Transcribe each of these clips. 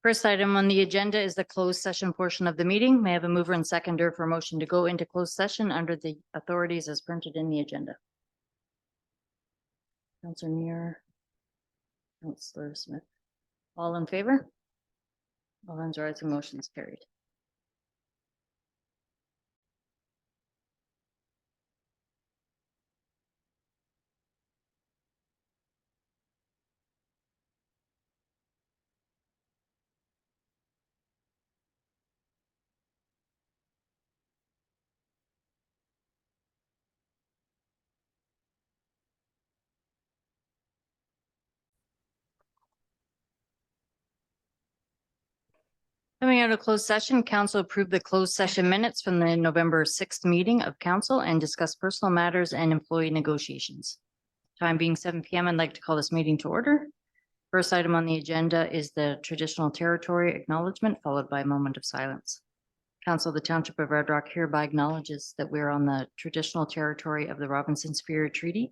First item on the agenda is the closed session portion of the meeting. May I have a mover and seconder for a motion to go into closed session under the authorities as printed in the agenda? Councillor Muir, Councillor Smith, all in favor? All hands raised, motion's carried. Coming out of closed session, council approved the closed session minutes from the November 6th meeting of council and discussed personal matters and employee negotiations. Time being 7 p.m., I'd like to call this meeting to order. First item on the agenda is the traditional territory acknowledgement, followed by a moment of silence. Council of the Township of Red Rock hereby acknowledges that we're on the traditional territory of the Robinson Superior Treaty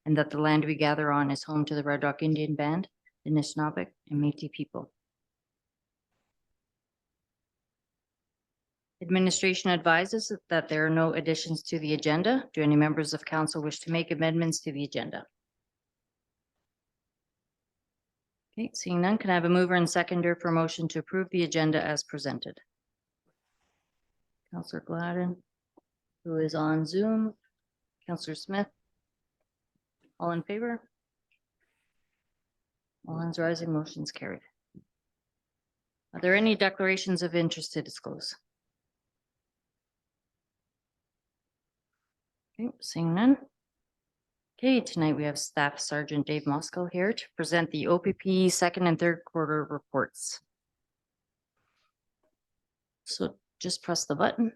and that the land we gather on is home to the Red Rock Indian Band, the Anishinaabe, and Métis people. Administration advises that there are no additions to the agenda. Do any members of council wish to make amendments to the agenda? Okay, seeing none, can I have a mover and seconder for a motion to approve the agenda as presented? Councillor Gladden, who is on Zoom. Councillor Smith. All in favor? All hands rising, motion's carried. Are there any declarations of interest to disclose? Okay, seeing none. Okay, tonight we have Staff Sergeant Dave Moskal here to present the OPP second and third quarter reports. So just press the button.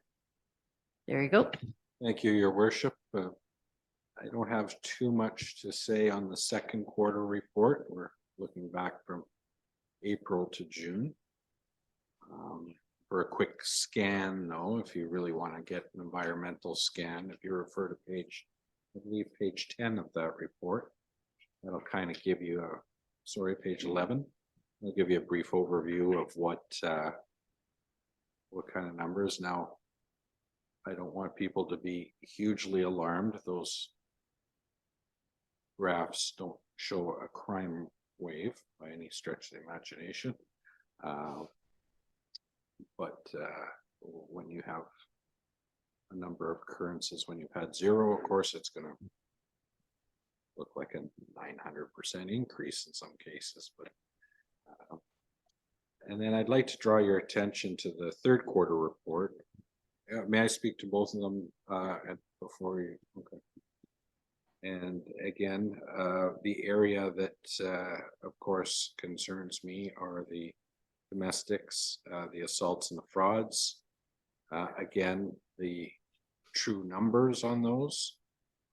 There you go. Thank you, Your Worship. I don't have too much to say on the second quarter report. We're looking back from April to June. For a quick scan, though, if you really want to get an environmental scan, if you refer to page, I believe page 10 of that report, that'll kind of give you page 11. I'll give you a brief overview of what kind of numbers. Now, I don't want people to be hugely alarmed. Those graphs don't show a crime wave by any stretch of the imagination. But when you have a number of occurrences, when you've had zero, of course, it's going to look like a 900% increase in some cases. But and then I'd like to draw your attention to the third quarter report. May I speak to both of them before you? Okay. And again, the area that, of course, concerns me are the domestics, the assaults and the frauds. Again, the true numbers on those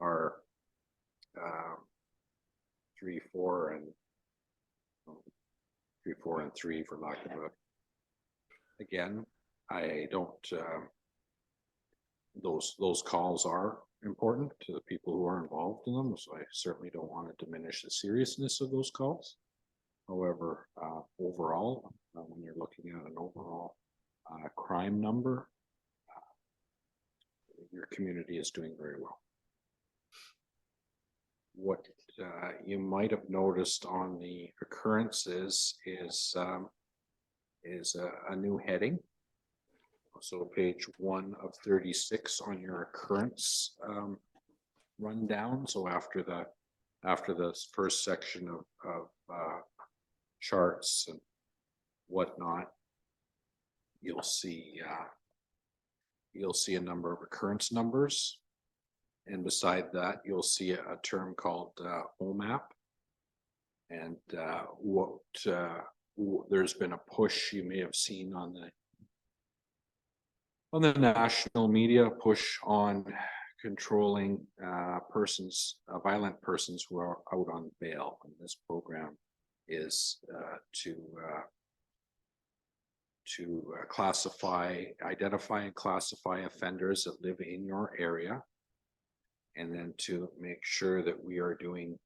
are 3, 4, and 3 for lack of a. Again, I don't. Those calls are important to the people who are involved in them, so I certainly don't want to diminish the seriousness of those calls. However, overall, when you're looking at an overall crime number, your community is doing very well. What you might have noticed on the occurrences is a new heading. So page 1 of 36 on your occurrence rundown. So after the first section of charts and whatnot, you'll see a number of occurrence numbers, and beside that you'll see a term called OMAP. And there's been a push, you may have seen on the national media, push on controlling violent persons who are out on bail. And this program is to identify and classify offenders that live in your area, and then to make sure that we are doing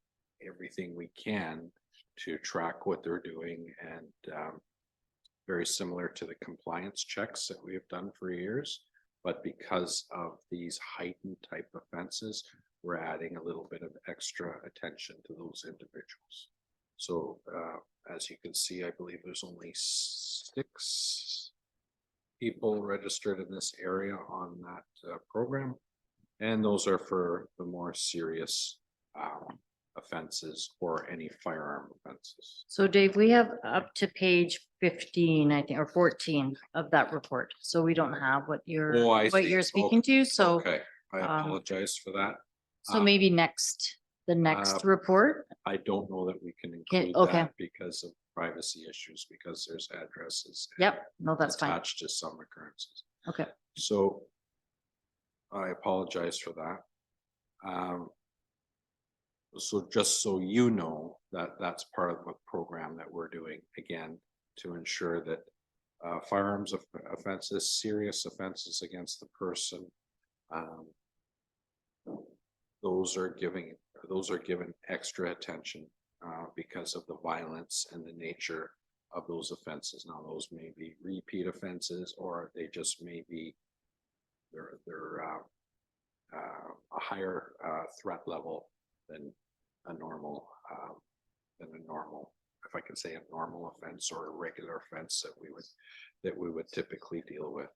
everything we can to track what they're doing and very similar to the compliance checks that we have done for years. But because of these heightened type offenses, we're adding a little bit of extra attention to those individuals. So as you can see, I believe there's only 6 people registered in this area on that program. And those are for the more serious offenses or any firearm offenses. So Dave, we have up to page 15, I think, or 14 of that report. So we don't have what you're, Oh, I what see. you're speaking to. So, Okay, I apologize for that. so maybe the next report. I don't know that we can Okay, include okay. that because of privacy issues, because there's addresses. Yep, no, that's fine. Attached to some occurrences. Okay. So I apologize for that. So just so you know, that that's part of the program that we're doing, again, to ensure that firearms offenses, serious offenses against the person, those are given extra attention because of the violence and the nature of those offenses. Now, those may be repeat offenses, or they just may be they're a higher threat level than a normal, if I can say, a normal offense or a regular offense that we would typically deal with.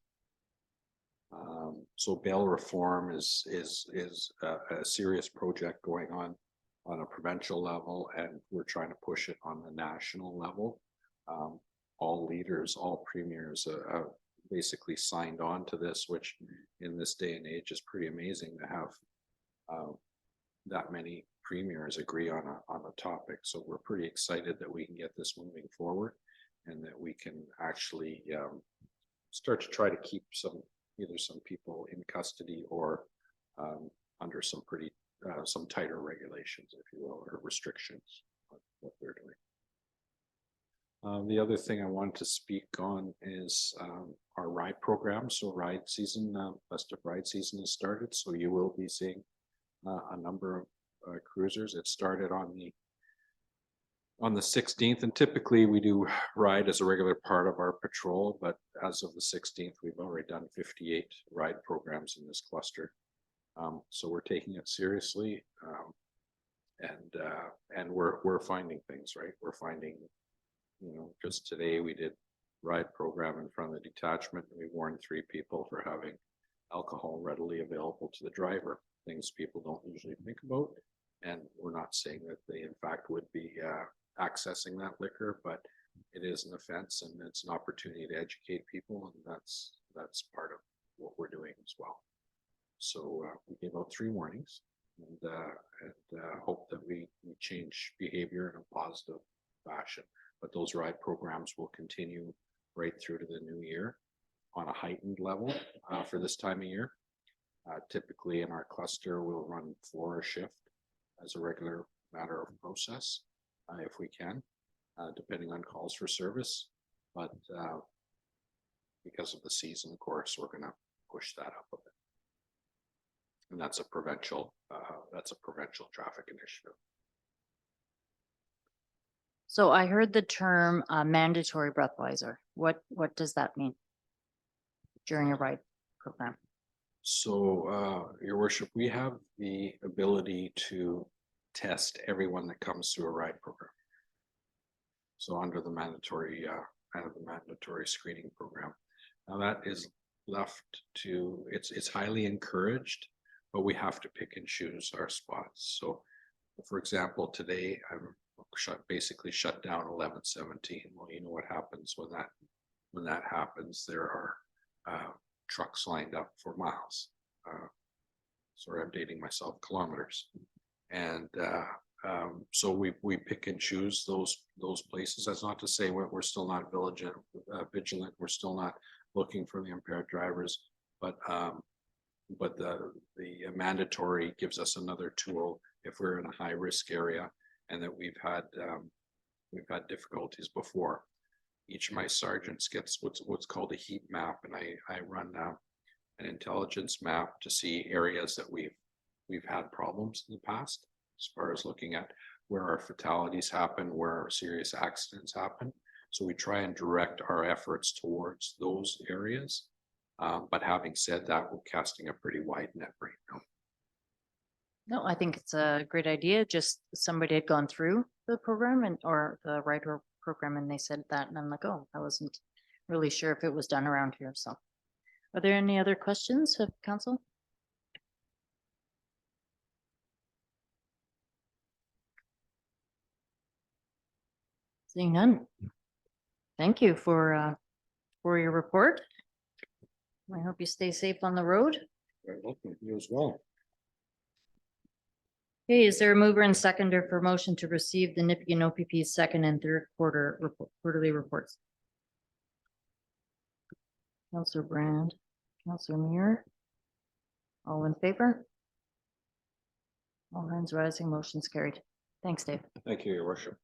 So bail reform is a serious project going on a provincial level, and we're trying to push it on the national level. All leaders, all premiers basically signed on to this, which in this day and age is pretty amazing to have that many premiers agree on a topic. So we're pretty excited that we can get this moving forward, and that we can actually start to try to keep either some people in custody or under some pretty some tighter regulations, if you will, or restrictions on what they're doing. The other thing I wanted to speak on is our ride program. So ride season, festive ride season has started. So you will be seeing a number of cruisers. It started on the 16th, and typically we do ride as a regular part of our patrol, but as of the 16th, we've already done 58 ride programs in this cluster. So we're taking it seriously, and we're finding things, right? We're finding, just today we did ride program in front of the detachment, and we warned 3 people for having alcohol readily available to the driver, things people don't usually think about. And we're not saying that they in fact would be accessing that liquor, but it is an offense, and it's an opportunity to educate people, and that's part of what we're doing as well. So we gave out 3 warnings, and hope that we change behavior in a positive fashion. But those ride programs will continue right through to the new year on a heightened level for this time of year. Typically in our cluster, we'll run 4 a shift as a regular matter of process, if we can, depending on calls for service. But because of the season, of course, we're going to push that up a bit. And that's a provincial traffic initiative. So I heard the term mandatory breathalyzer. What does that mean during a ride program? So, Your Worship, we have the ability to test everyone that comes through a ride program. So under the mandatory screening program. Now that is left to, it's highly encouraged, but we have to pick and choose our spots. So for example, today I'm basically shut down 1117. Well, you know what happens when that happens, there are trucks lined up for miles. Sorry, I'm dating myself, kilometers. And so we pick and choose those places. That's not to say we're still not vigilant. We're still not looking for the impaired drivers, but the mandatory gives us another tool if we're in a high risk area and that we've had difficulties before. Each of my sergeants gets what's called a heat map, and I run an intelligence map to see areas that we've had problems in the past, as far as looking at where our fatalities happen, where our serious accidents happen. So we try and direct our efforts towards those areas. But having said that, we're casting a pretty wide net right now. No, I think it's a great idea. Just somebody had gone through the program or the writer program and they said that, and I'm like, oh, I wasn't really sure if it was done around here. So are there any other questions of council? Seeing none. Thank you for your report. I hope you stay safe on the road. Very welcome. You as well. Okay, is there a mover and seconder for motion to receive the NIPI and OPP's second and third quarterly reports? Councillor Brand, Councillor Muir. All in favor? All hands rising, motion's carried. Thanks, Dave. Thank you, Your Worship.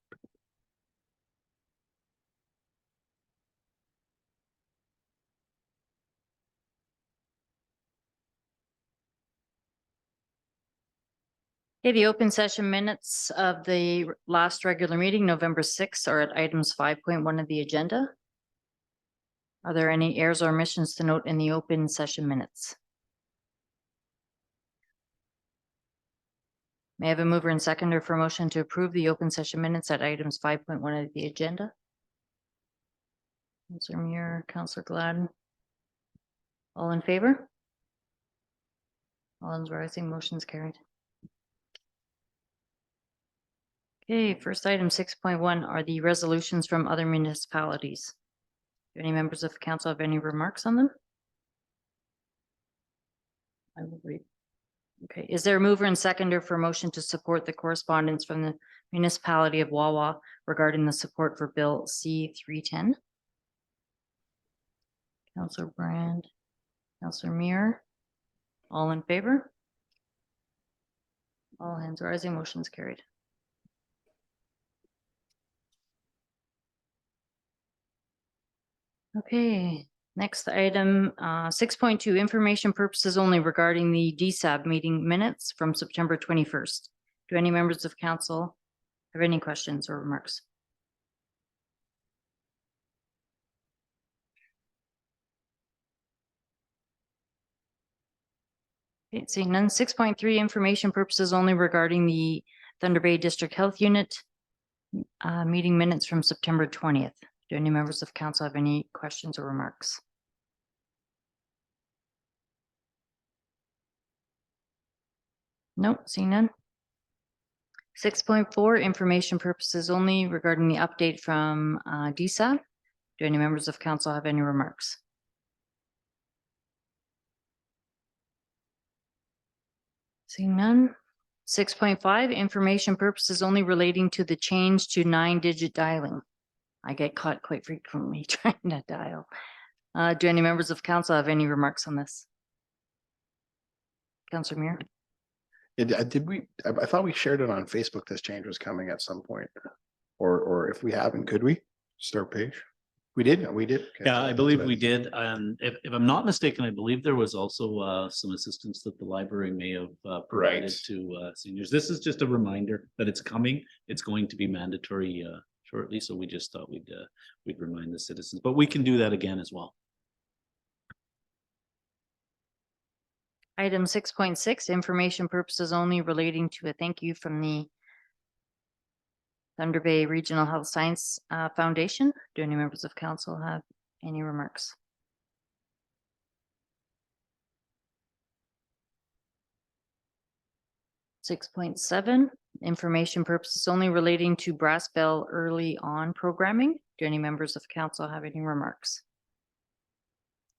Okay, the open session minutes of the last regular meeting, November 6th, are at items 5.1 of the agenda. Are there any errors or omissions to note in the open session minutes? May I have a mover and seconder for motion to approve the open session minutes at items 5.1 of the agenda? Councillor Muir, Councillor Gladden. All in favor? All hands rising, motion's carried. Okay, first item 6.1 are the resolutions from other municipalities. Do any members of council have any remarks on them? I will read. Okay, is there a mover and seconder for motion to support the correspondence from the municipality of Wawa regarding the support for Bill C-310? Councillor Brand, Councillor Muir, all in favor? All hands rising, motion's carried. Okay, next item, 6.2, information purposes only regarding the DSAB meeting minutes from September 21st. Do any members of council have any questions or remarks? Okay, seeing none. 6.3, information purposes only regarding the Thunder Bay District Health Unit meeting minutes from September 20th. Do any members of council have any questions or remarks? Nope, seeing none. 6.4, information purposes only regarding the update from DSAB. Do any members of council have any remarks? Seeing none. 6.5, information purposes only relating to the change to 9-digit dialing. I get caught quite frequently trying to dial. Do any members of council have any remarks on this? Councillor Muir? Did we, I thought we shared it on Facebook, this change was coming at some point. Or if we haven't, could we start page? We did. Okay, Yeah, so I that's believe what we did. If I'm not mistaken, I believe there was also some assistance that the library may have provided Right. to seniors. This is just a reminder that it's coming. It's going to be mandatory shortly, so we just thought we'd remind the citizens, but we can do that again as well. Item 6.6, information purposes only relating to a thank you from the Thunder Bay Regional Health Science Foundation. Do any members of council have any remarks? (6.7) Information purposes only relating to Brass Bell early on programming. Do any members of council have any remarks?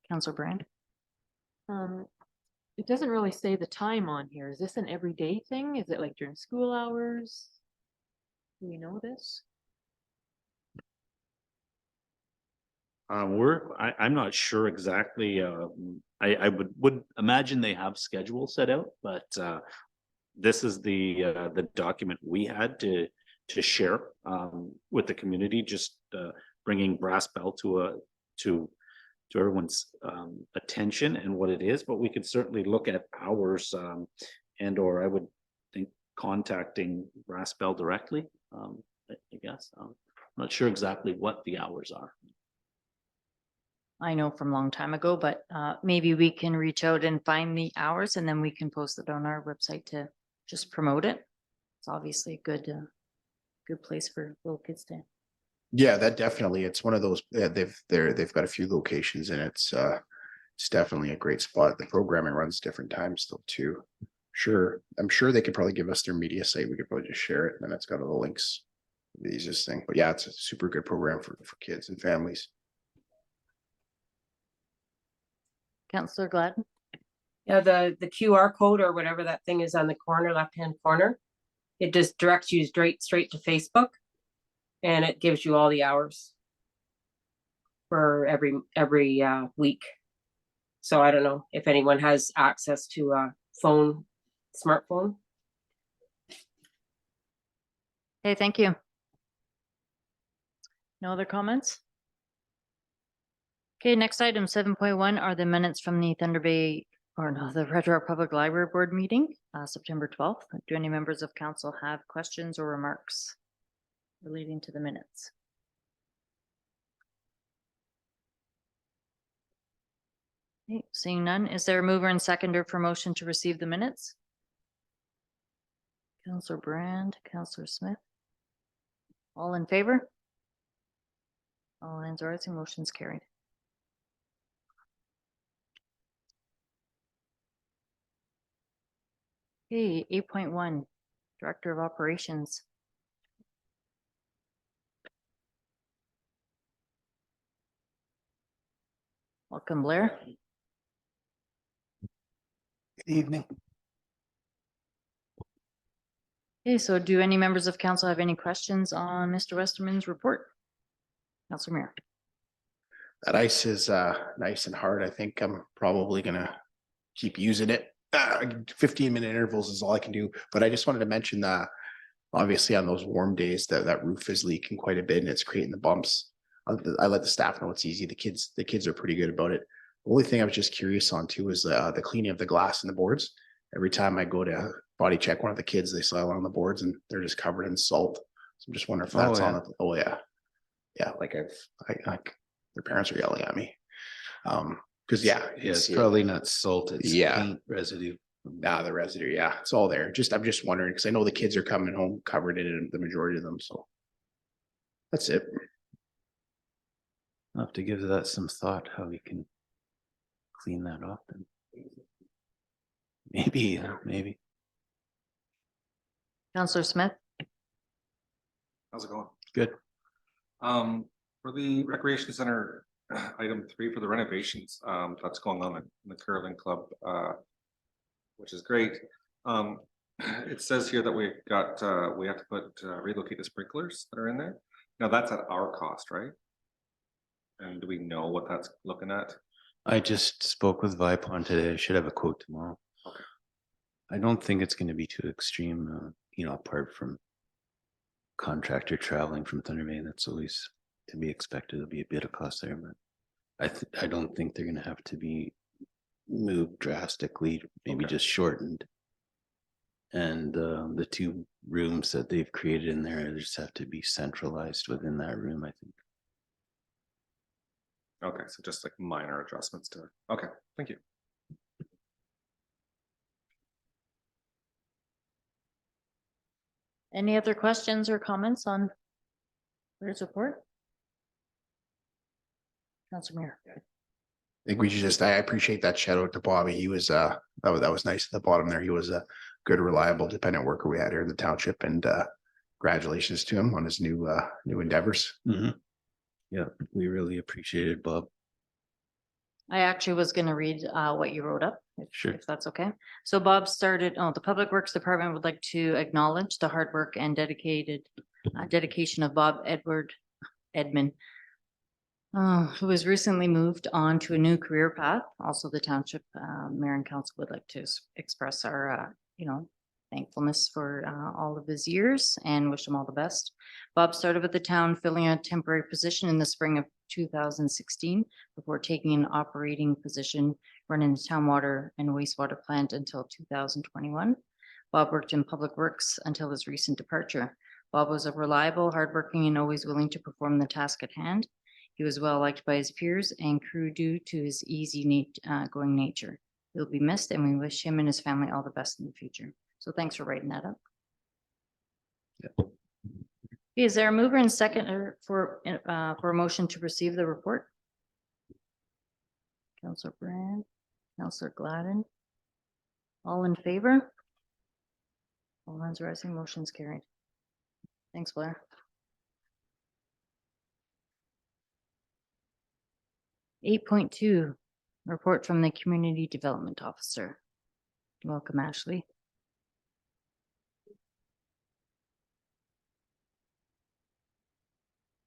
Councillor Brand? It doesn't really say the time on here. Is this an everyday thing? Is it like during school hours? Do we know this? I'm not sure exactly. I would imagine they have schedules set out, but this is the document we had to share with the community, just bringing Brass Bell to everyone's attention and what it is. But we could certainly look at hours and or I would think contacting Brass Bell directly. I guess. Not sure exactly what the hours are. I know from a long time ago, but maybe we can reach out and find the hours and then we can post it on our website to just promote it. It's obviously a good place for little kids to. Yeah, that definitely, it's one of those, they've got a few locations and it's definitely a great spot. The programming runs different times though too. Sure, I'm sure they could probably give us their media site. We could probably just share it and then it's got all the links. The easiest thing, but yeah, it's a super good program for kids and families. Counselor Gladden? Yeah, the QR code or whatever that thing is on the corner, left-hand corner. It just directs you straight to Facebook. And it gives you all the hours. For every week. So I don't know if anyone has access to a smartphone. Okay, thank you. No other comments? Okay, next item 7.1 are the minutes from the the Red Rock Public Library Board meeting, September 12th. Do any members of council have questions or remarks relating to the minutes? Okay, seeing none, is there a mover and seconder for motion to receive the minutes? Counselor Brand, Counselor Smith. All in favor? All hands are raising, motion's carried. Okay, 8.1, Director of Operations. Welcome, Blair. Good evening. Okay, so do any members of council have any questions on Mr. Westerman's report? Councilor Mayor. That ice is nice and hard. I think I'm probably gonna keep using it. 15-minute intervals is all I can do, but I just wanted to mention that obviously on those warm days that roof is leaking quite a bit and it's creating the bumps. I let the staff know it's easy. The kids are pretty good about it. The only thing I was just curious on too is the cleaning of the glass and the boards. Every time I go to body check one of the kids, they sail on the boards and they're just covered in salt. So I'm just wondering if that's on it. Oh yeah. Yeah, like their parents are yelling at me. Because yeah, It's probably not salt, it's Yeah. paint residue. Nah, the residue, yeah, it's all there. I'm just wondering, because I know the kids are coming home covered in it, the majority of them, so. That's it. I'll have to give that some thought, how we can clean that off then. Maybe. Councilor Smith. How's it going? Good. For the recreation center, item 3 for the renovations, that's going on in the curling club, which is great. It says here that we have to relocate the sprinklers that are in there. Now that's at our cost, right? And do we know what that's looking at? I just spoke with Vipon today. I should have a quote tomorrow. Okay. I don't think it's going to be too extreme, apart from contractor traveling from Thunder Bay. That's always to be expected. There'll be a bit of cost there, but I don't think they're going to have to be moved drastically, maybe Okay. just shortened. And the 2 rooms that they've created in there just have to be centralized within that room, I think. Okay, so just like minor adjustments to it. Okay, thank you. Any other questions or comments on Blair's report? Councilor Mayor. I think we should I appreciate that shout out to Bobby. He was that was nice at the bottom there. He was a good, reliable, dependent worker we had here in the township, and congratulations to him on his new endeavors. Yeah, we really appreciated Bob. I actually was going to read what you wrote up, Sure. if that's okay. So Bob started, the Public Works Department would like to acknowledge the hard work and dedication of Bob Edmund, who was recently moved on to a new career path. Also, the Township Mayor and Council would like to express our, thankfulness for all of his years and wish him all the best. Bob started with the town filling a temporary position in the spring of 2016 before taking an operating position running the town water and wastewater plant until 2021. Bob worked in Public Works until his recent departure. Bob was a reliable, hardworking, and always willing to perform the task at hand. He was well liked by his peers and crew due to his going nature. He'll be missed, and we wish him and his family all the best in the future. So thanks for writing that up. Is there a mover and second for a motion to receive the report? Councillor Brand, Councillor Gladden. All in favor? All hands rising, motion's carried. Thanks, Blair. 8.2, report from the Community Development Officer. Welcome, Ashley.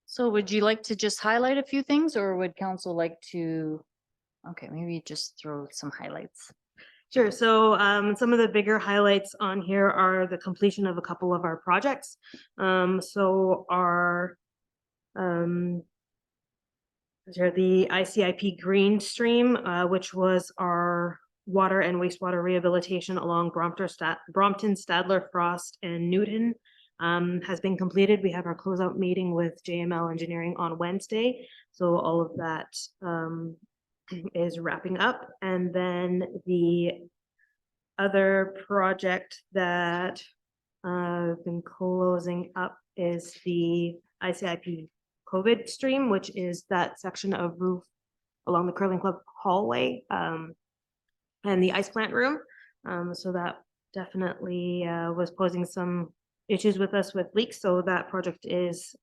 So would you like to just highlight a few things, or would council like to, okay, maybe just throw some highlights. Sure. So some of the bigger highlights on here are the completion of a couple of our projects. So our the ICIP Green Stream, which was our water and wastewater rehabilitation along Brompton, Stadler, Frost, and Newton, has been completed. We have our closeout meeting with JML Engineering on Wednesday. So all of that is wrapping up. And then the other project that I've been closing up is the ICIP COVID stream, which is that section of roof along the curling club hallway and the ice plant room. So that definitely was posing some issues with us with leaks. So that project is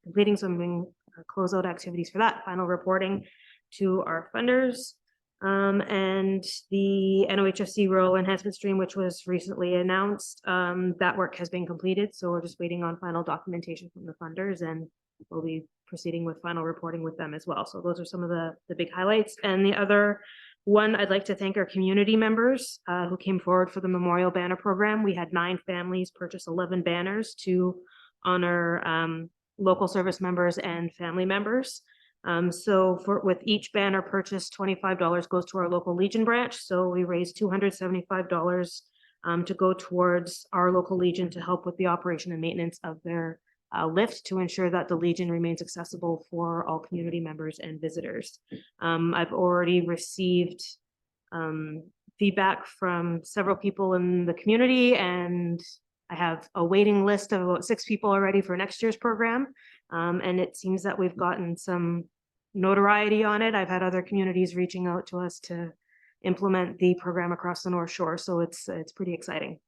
completing. So I'm doing closeout activities for that, final reporting to our funders, and the NOHSC rural enhancement stream, which was recently announced, that work has been completed. So we're just waiting on final documentation from the funders, and we'll be proceeding with final reporting with them as well. So those are some of the big highlights. And the other one, I'd like to thank our community members who came forward for the Memorial Banner Program. We had 9 families purchase 11 banners to honor local service members and family members. So with each banner purchase, $25 goes to our local Legion branch. So we raised $275 to go towards our local Legion to help with the operation and maintenance of their lift to ensure that the Legion remains accessible for all community members and visitors. I've already received feedback from several people in the community, and I have a waiting list of about 6 people already for next year's program. And it seems that we've gotten some notoriety on it. I've had other communities reaching out to us to implement the program across the North Shore. So it's pretty exciting.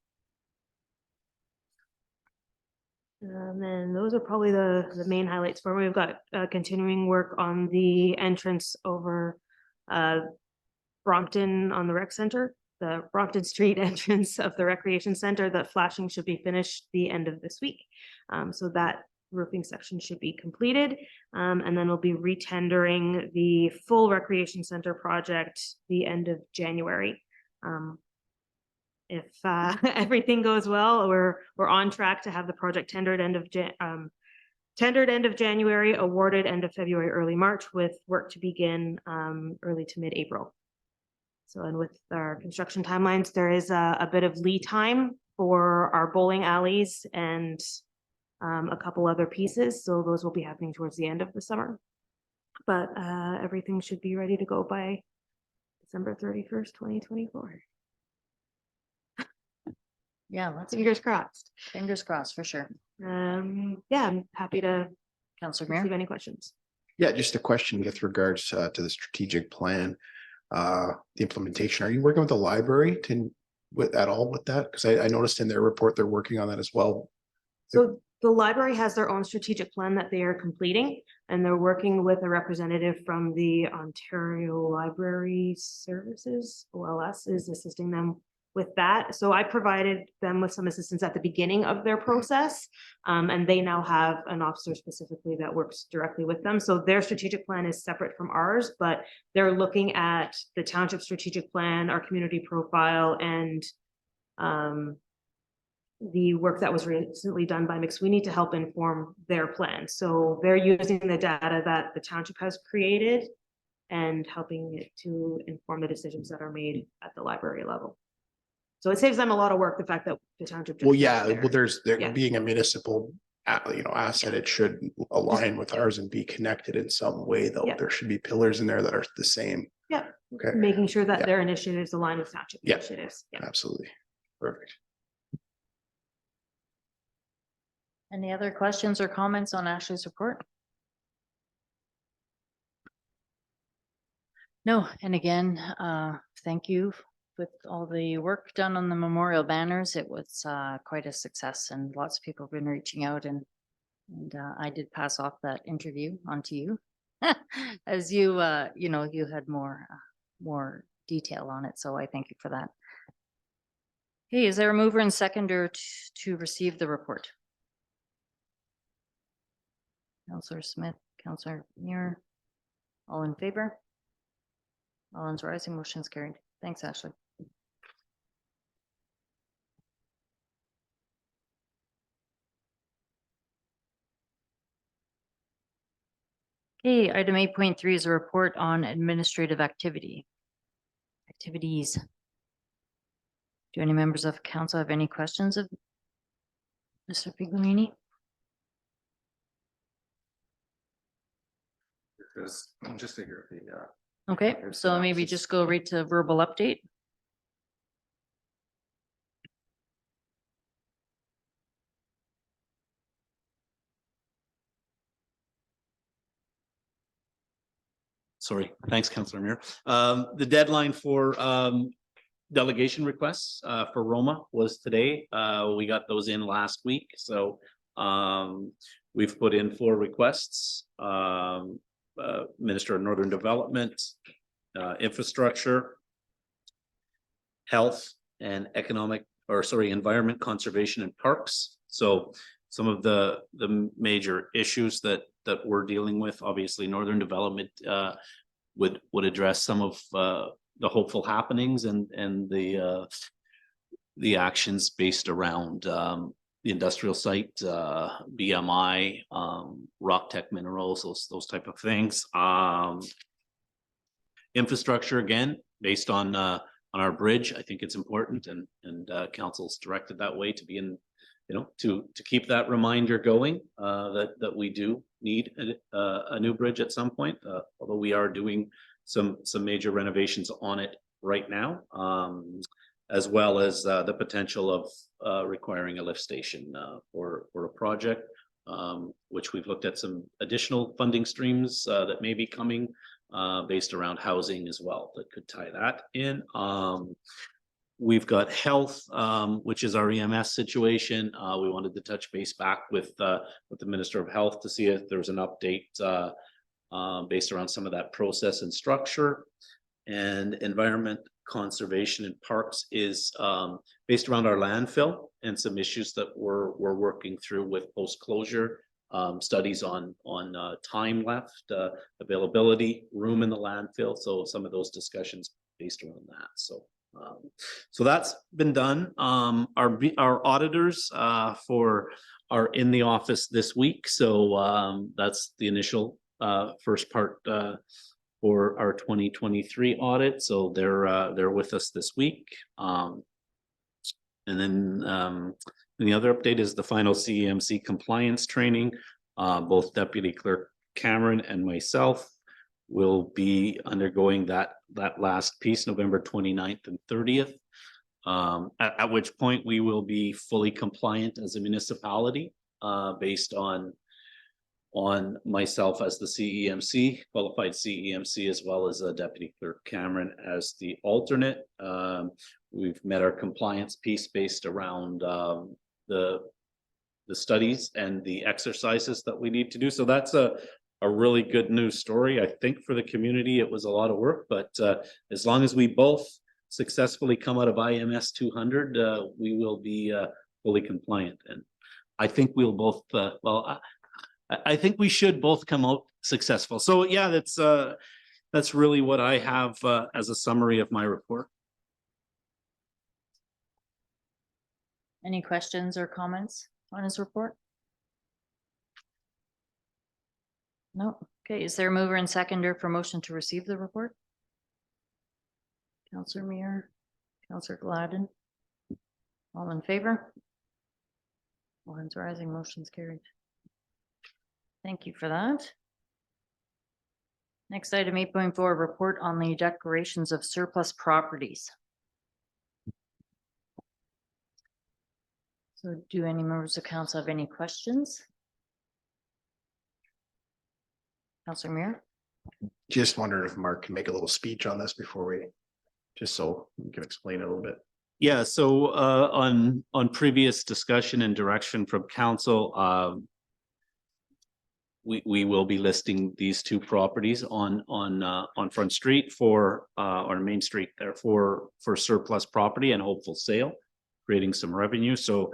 And then those are probably the main highlights for me. We've got continuing work on the entrance over Brompton on the rec center, the Brompton Street entrance of the recreation center. The flashing should be finished the end of this week. So that roofing section should be completed. And then we'll be retendering the full recreation center project the end of January. If everything goes well, we're on track to have the project tendered end of January, awarded end of February, early March, with work to begin early to mid-April. So, and with our construction timelines, there is a bit of lead time for our bowling alleys and a couple other pieces. So those will be happening towards the end of the summer. But everything should be ready to go by December 31st, 2024. Yeah, let's Fingers crossed. fingers crossed for sure. Yeah, I'm happy to Councillor receive Mayor. any questions. Yeah, just a question with regards to the strategic plan, the implementation. Are you working with the library at all with that? Because I noticed in their report they're working on that as well. So the library has their own strategic plan that they are completing, and they're working with a representative from the Ontario Library Services, OLS, is assisting them with that. So I provided them with some assistance at the beginning of their process, and they now have an officer specifically that works directly with them. So their strategic plan is separate from ours, but they're looking at the township strategic plan, our community profile, and the work that was recently done by McSweeney to help inform their plan. So they're using the data that the township has created and helping it to inform the decisions that are made at the library level. So it saves them a lot of work, the fact that the township. just Well, goes yeah, there. well, there Yeah. being a municipal, asset, it should align with ours and be connected in some way, though. Yeah. There should be pillars in there that are the same. Yeah. Okay, Making sure that Yeah. their initiatives align with township Yeah. initiatives. Yeah. absolutely. Perfect. Any other questions or comments on Ashley's report? No, and again, thank you with all the work done on the memorial banners. It was quite a success and lots of people have been reaching out and I did pass off that interview onto you. As you, you had more detail on it, so I thank you for that. Okay, is there a mover and seconder to receive the report? Councillor Smith, Councillor Muir, all in favor? All hands rising, motion's carried. Thanks, Ashley. Okay, item 8.3 is a report on administrative activities. Do any members of council have any questions of Mr. Piglamini? Because just to hear the, Okay, Here's so the maybe synopsis. just go right to verbal update. Sorry, thanks, Councillor Muir. The deadline for delegation requests for Roma was today. We got those in last week, so we've put in 4 requests. Minister of Northern Development, Infrastructure, Health and Environment, Conservation and Parks. So some of the major issues that we're dealing with, obviously Northern Development would address some of the hopeful happenings and the actions based around the industrial site, BMI, rock tech minerals, those type of things. Infrastructure, again, based on our bridge, I think it's important and council's directed that way to be in, to keep that reminder going, that we do need a new bridge at some point, although we are doing some major renovations on it right now, as well as the potential of requiring a lift station for a project, which we've looked at some additional funding streams that may be coming based around housing as well that could tie that in. We've got health, which is our EMS situation. We wanted to touch base back with the Minister of Health to see if there's an update based around some of that process and structure. And environment, conservation and parks is based around our landfill and some issues that we're working through with post-closure studies on time left, availability, room in the landfill. So some of those discussions based around that. So that's been done. Our auditors are in the office this week. So that's the initial first part for our 2023 audit. So they're with us this week. And then the other update is the final CEMC compliance training. Both Deputy Clerk Cameron and myself will be undergoing that last piece, November 29th and 30th, at which point we will be fully compliant as a municipality based on myself as the CEMC, qualified CEMC, as well as Deputy Clerk Cameron as the alternate. We've met our compliance piece based around the studies and the exercises that we need to do. So that's a really good news story. I think for the community, it was a lot of work, but as long as we both successfully come out of IMS 200, we will be fully compliant. And I think we'll both, I think we should both come out successful. So yeah, that's really what I have as a summary of my report. Any questions or comments on his report? No. Okay, is there a mover and seconder for motion to receive the report? Councillor Muir, Councillor Gladden, All in favor? All hands rising, motion's carried. Thank you for that. Next item, 8.4, report on the declarations of surplus properties. So do any members of council have any questions? Councilor Muir? Just wondered if Mark can make a little speech on this before we, just so you can explain it a little bit. Yeah, so on previous discussion and direction from council, we will be listing these two properties on Front Street for on Main Street there for surplus property and hopeful sale, creating some revenue. So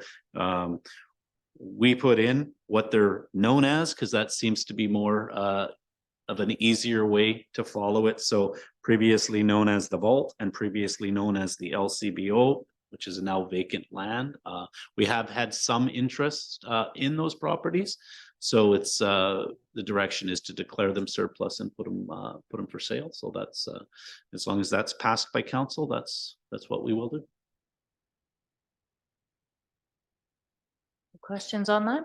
we put in what they're known as, because that seems to be more of an easier way to follow it. So previously known as the Vault and previously known as the LCBO, which is now vacant land. We have had some interest in those properties. So it's the direction is to declare them surplus and put them for sale. So that's as long as that's passed by council, that's what we will do. Questions on that?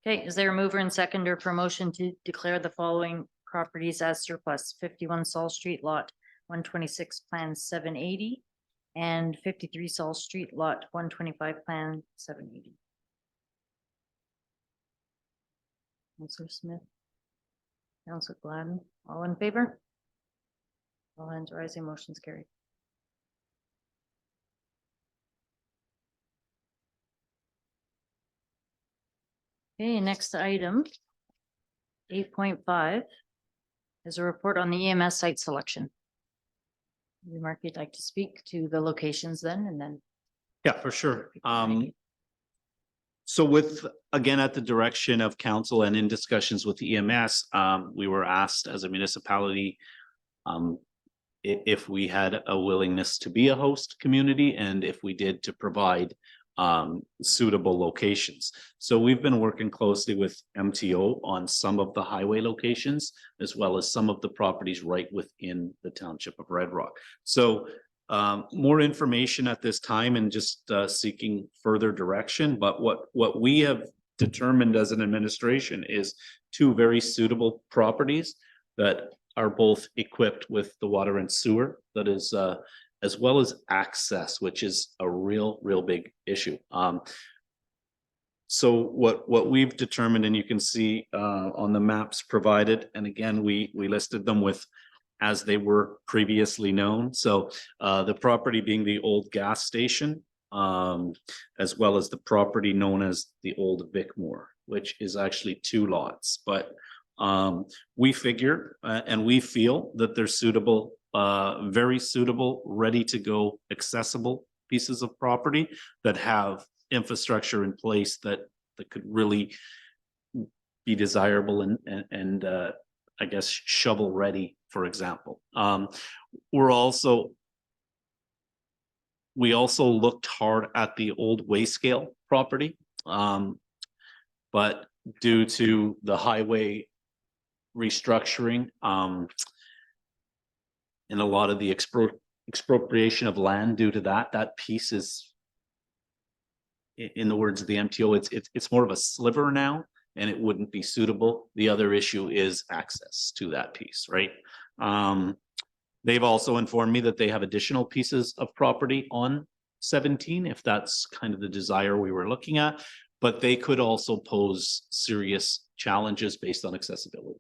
Okay, is there a mover and seconder for motion to declare the following properties as surplus? 51 Saul Street, lot 126, plan 780, and 53 Saul Street, lot 125, plan 780. Councilor Smith, Councilor Gladden, all in favor? All hands rising, motion's carried. Okay, next item, 8.5, is a report on the EMS site selection. Maybe Mark, you'd like to speak to the locations then, and then. Yeah, for sure. So with, again, at the direction of council and in discussions with the EMS, we were asked as a municipality if we had a willingness to be a host community, and if we did, to provide suitable locations. So we've been working closely with MTO on some of the highway locations, as well as some of the properties right within the township of Red Rock. So more information at this time and just seeking further direction. But what we have determined as an administration is two very suitable properties that are both equipped with the water and sewer that is as well as access, which is a real big issue. So what we've determined, and you can see on the maps provided, and again, we listed them with as they were previously known. So the property being the old gas station, as well as the property known as the old Bickmore, which is actually two lots. But we figure and we feel that they're suitable, very suitable, ready to go, accessible pieces of property that have infrastructure in place that could really be desirable and I guess shovel ready, for example. We also looked hard at the old Wayscale property, but due to the highway restructuring and a lot of the expropriation of land due to that piece is, in the words of the MTO, it's more of a sliver now, and it wouldn't be suitable. The other issue is access to that piece, right? They've also informed me that they have additional pieces of property on 17, if that's kind of the desire we were looking at, but they could also pose serious challenges based on accessibility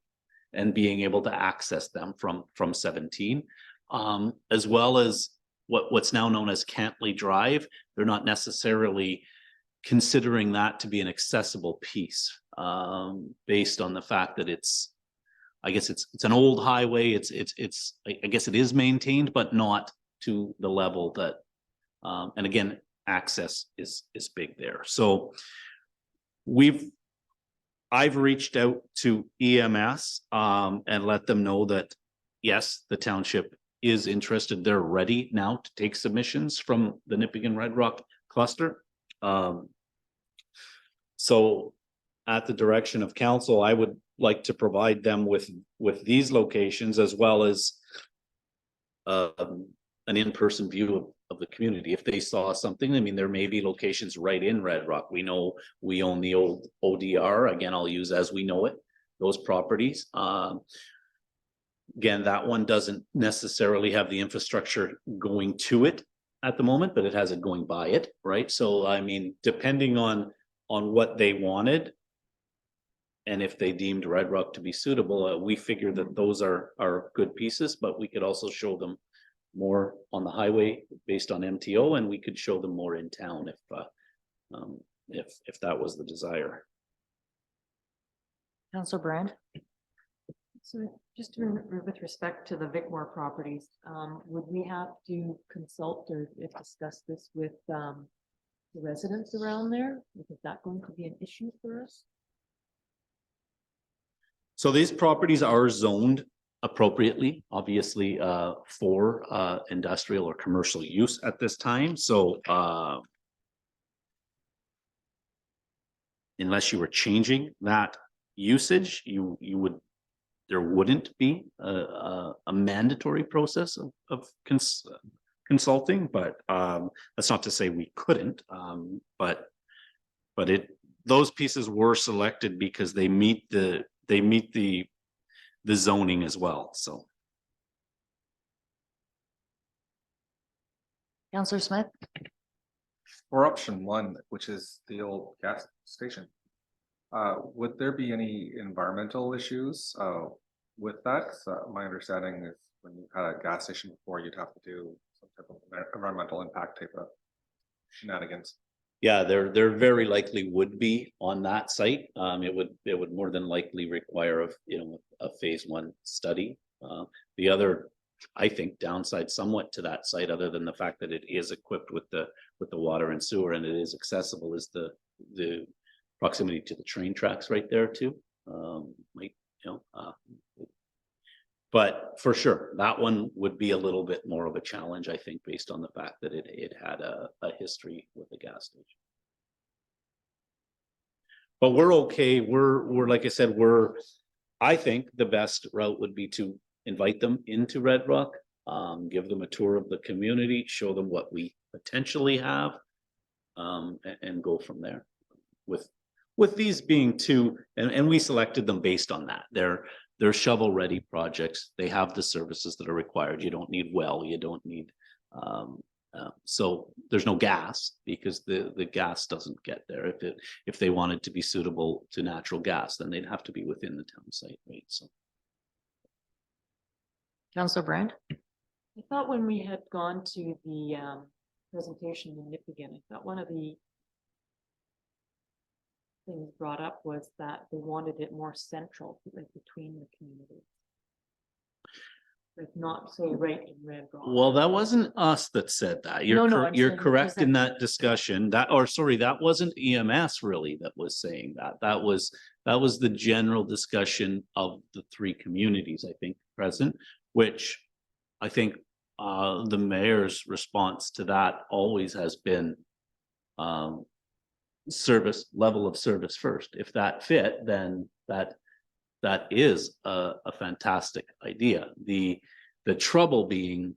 and being able to access them from 17, as well as what's now known as Cantley Drive. They're not necessarily considering that to be an accessible piece, based on the fact that I guess it's an old highway. I guess it is maintained, but not to the level that, and again, access is big there. So I've reached out to EMS and let them know that, yes, the township is interested. They're ready now to take submissions from the Nipigon Red Rock cluster. So at the direction of council, I would like to provide them with these locations, as well as an in-person view the community. If they saw something, I mean, there may be locations right in Red Rock. We know we own the old ODR. Again, I'll use as we know it, those properties. Again, that one doesn't necessarily have the infrastructure going to it at the moment, but it has it going by it, right? So, I mean, depending on what they wanted, and if they deemed Red Rock to be suitable, we figure that those are good pieces, but we could also show them more on the highway based on MTO, and we could show them more in town if that was the desire. Council Brand? So just with respect to the Vicmore properties, would we have to consult or discuss this with the residents around there? Is that going to be an issue for us? So these properties are zoned appropriately, obviously, for industrial or commercial use at this time. So unless you were changing that usage, there wouldn't be a mandatory process of consulting, but that's not to say we couldn't. But those pieces were selected because they meet the zoning as well. So. Councillor Smith? For option one, which is the old gas station, would there be any environmental issues with that? 'Cause, my understanding is when you had a gas station before, you'd have to do some type of environmental impact type of shenanigans. Yeah, there very likely would be on that site. It would more than likely require a phase one study. The other, I think, downside somewhat to that site, other than the fact that it is equipped with the water and sewer and it is accessible, is the proximity to the train tracks right there too. But for sure, that one would be a little bit more of a challenge, I think, based on the fact that it had a history with the gas station. But we're okay. We're like I said, I think the best route would be to invite them into Red Rock, give them a tour of the community, show them what we potentially have, and go from there. With these being two, and we selected them based on that. They're shovel-ready projects. They have the services that are required. You don't need well, you don't need, so there's no gas because the gas doesn't get there. If they wanted to be suitable to natural gas, then they'd have to be within the town site, right? So. Councillor Brand? I thought when we had gone to the presentation in Nipigon, I thought one of the things brought up was that they wanted it more central, like between the communities. Like not say right in Red Rock. Well, that wasn't us that said that. No, You're I'm saying correct in present- that discussion. That wasn't EMS really that was saying that. That was the general discussion of the three communities, I think, present, which I think the mayor's response to that always has been level of service first. If that fit, then that is a fantastic idea. The trouble being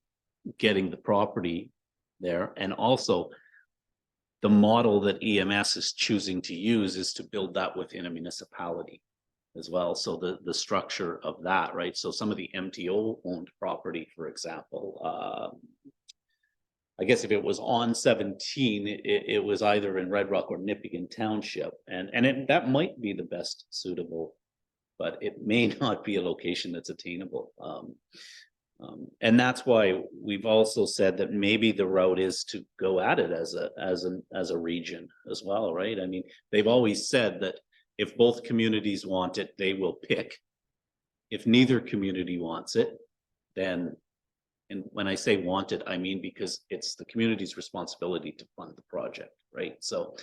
getting the property there, and also the model that EMS is choosing to use is to build that within a municipality as well. So the structure of that, right? So some of the MTO owned property, for example, I guess if it was on 17, it was either in Red Rock or Nipigon Township, and that might be the best suitable, but it may not be a location that's attainable. And that's why we've also said that maybe the route is to go at it as a region as well, right? I mean, they've always said that if both communities want it, they will pick. If neither community wants it, then. And when I say wanted, I mean because it's the community's responsibility to fund the project, right? So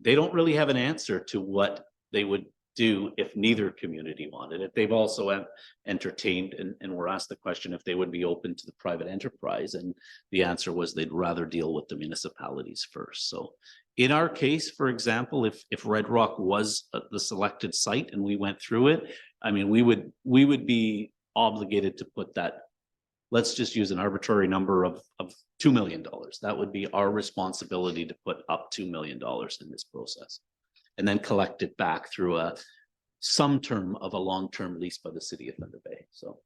they don't really have an answer to what they would do if neither community wanted it. They've also entertained and were asked the question if they would be open to the private enterprise, and the answer was they'd rather deal with the municipalities first. So in our case, for example, if Red Rock was the selected site and we went through it, I mean, we would be obligated to put that let's just use an arbitrary number of $2 million. That would be our responsibility to put up $2 million in this process. And then collect it back through some term of a long-term lease by the city of Thunder Bay. So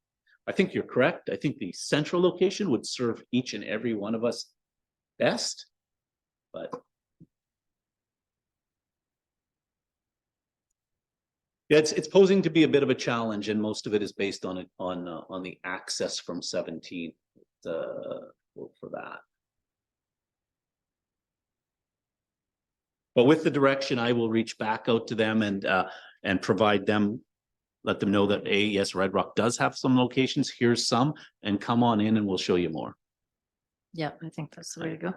I think you're correct. I think the central location would serve each and every one of us best, but yeah, it's posing to be a bit of a challenge, and most of it is based on the access from 17 for that. But with the direction, I will reach back out to them and provide them, let them know that yes, Red Rock does have some locations. Here's some, and come on in and we'll show you more. Yeah, I think that's the way to go.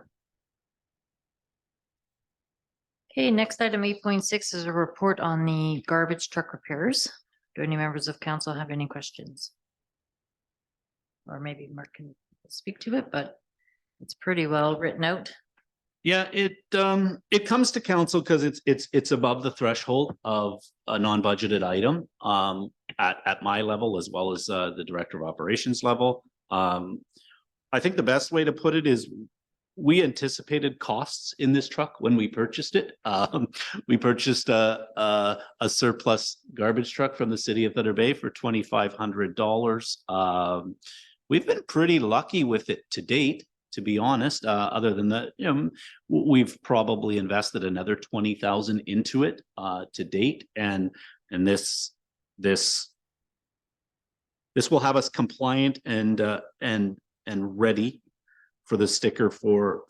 Okay, next item 8.6 is a report on the garbage truck repairs. Do any members of council have any questions? Or maybe Mark can speak to it, but it's pretty well written out. Yeah, it comes to council because it's above the threshold of a non-budgeted item at my level as well as the director of operations level. I think the best way to put it is we anticipated costs in this truck when we purchased it. We purchased a surplus garbage truck from the city of Thunder Bay for $2,500. We've been pretty lucky with it to date, to be honest. Other than that, we've probably invested another 20,000 into it to date, and this will have us compliant and ready for the sticker for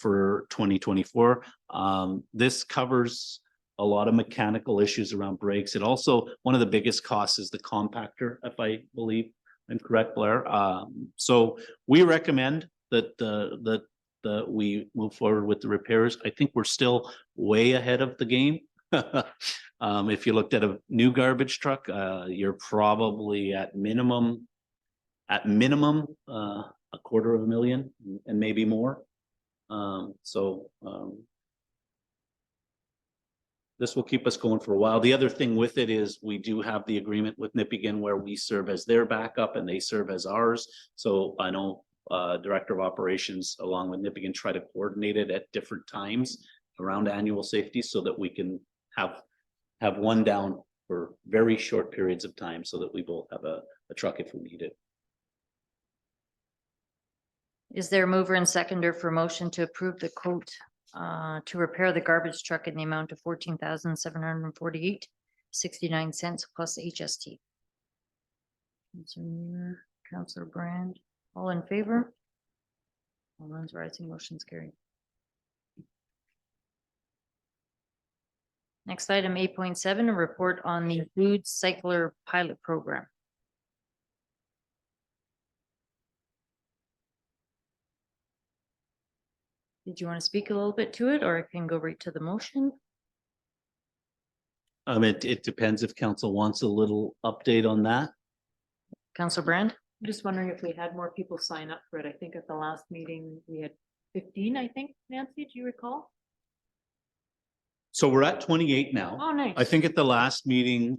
2024. This covers a lot of mechanical issues around brakes. It also, one of the biggest costs is the compactor, if I believe I'm correct, Blair. So we recommend that we move forward with the repairs. I think we're still way ahead of the game. If you looked at a new garbage truck, you're probably at minimum $250,000 and maybe more. This will keep us going for a while. The other thing with it is we do have the agreement with Nipigon where we serve as their backup and they serve as ours. So I know Director of Operations along with Nipigon try to coordinate it at different times around annual safety so that we can have one down for very short periods of time so that we both have a truck if we need it. Is there a mover and seconder for motion to approve the quote to repair the garbage truck in the amount of $14,748.69 plus HST? Councillor Brand, all in favor? All hands rising, motion's carried. Next item 8.7, a report on the food cycler pilot program. Did you want to speak a little bit to it, or I can go right to the motion? It depends if council wants a little update on that. Councillor Brand? I'm just wondering if we had more people sign up for it. I think at the last meeting we had 15, I think. Nancy, do you recall? So we're at 28 now. Oh, nice. I think at the last meeting,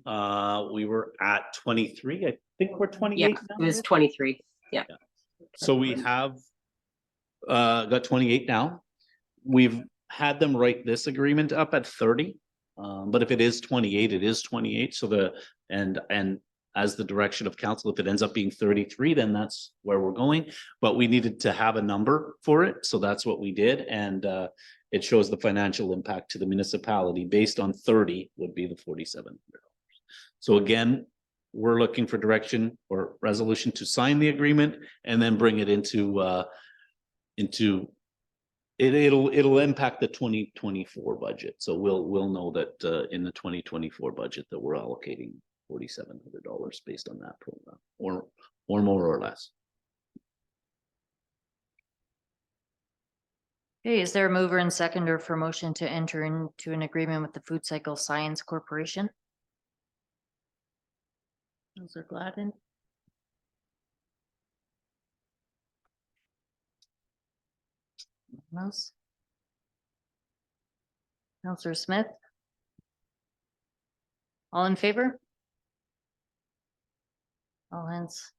we were at 23. I think we're 28 Yeah, now. it was 23. Yeah. So we have got 28 now. We've had them write this agreement up at 30. But if it is 28, it is 28. So and as the direction of council, if it ends up being 33, then that's where we're going. But we needed to have a number for it. So that's what we did. And it shows the financial impact to the municipality based on 30 would be the $4,700. So again, we're looking for direction or resolution to sign the agreement and then bring it into it'll impact the 2024 budget. So we'll know that in the 2024 budget that we're allocating $4,700 based on that program or more or less. Okay, is there a mover and seconder for motion to enter into an agreement with the Food Cycle Science Corporation? Councillor Gladden. Anyone else? Councillor Smith? All in favor? All hands.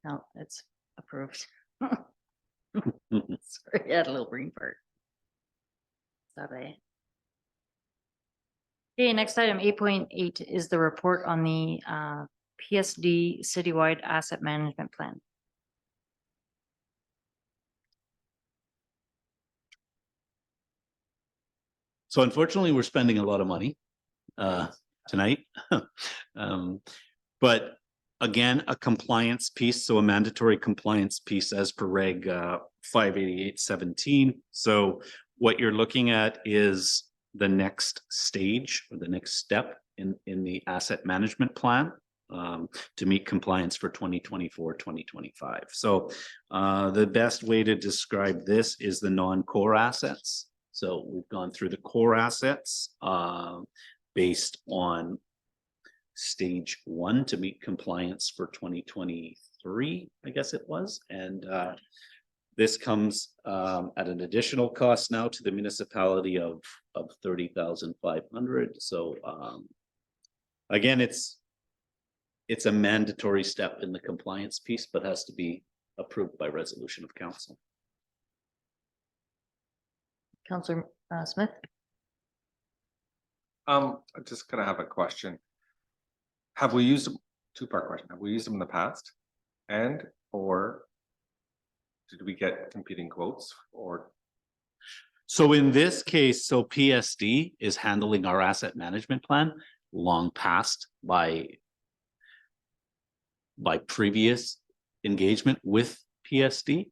No, it's approved. Sorry, I had a little brain fart. Sorry. Okay, next item, 8.8 is the report on the PSD citywide asset management plan. So unfortunately, we're spending a lot of money tonight. But again, a compliance piece, so a mandatory compliance piece as per reg 58817. So what you're looking at is the next stage or the next step in the asset management plan to meet compliance for 2024, 2025. So the best way to describe this is the non-core assets. So we've gone through the core assets based on stage 1 to meet compliance for 2023, I guess it was. And this comes at an additional cost now to the municipality of 30,500. So again, it's a mandatory step in the compliance piece, but has to be approved by resolution of council. Councillor Smith? I just kind of have a question. Have we used them, two-part question, have we used them in the past? And or did we get competing quotes or? So in this case, so PSD is handling our asset management plan long past by previous engagement with PSD.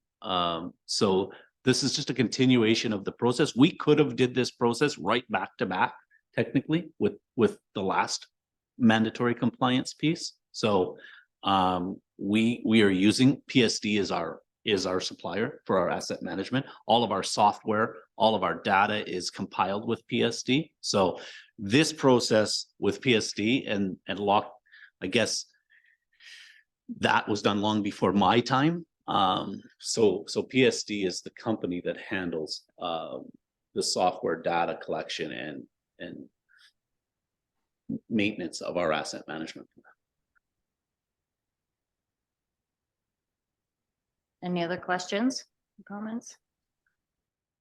So this is just a continuation of the process. We could have did this process right back to back, technically, with the last mandatory compliance piece. So we are using PSD is our supplier for our asset management. All of our software, all of our data is compiled with PSD. So this process with PSD and lock, I guess that was done long before my time. So PSD is the company that handles the software data collection and maintenance of our asset management. Any other questions, comments?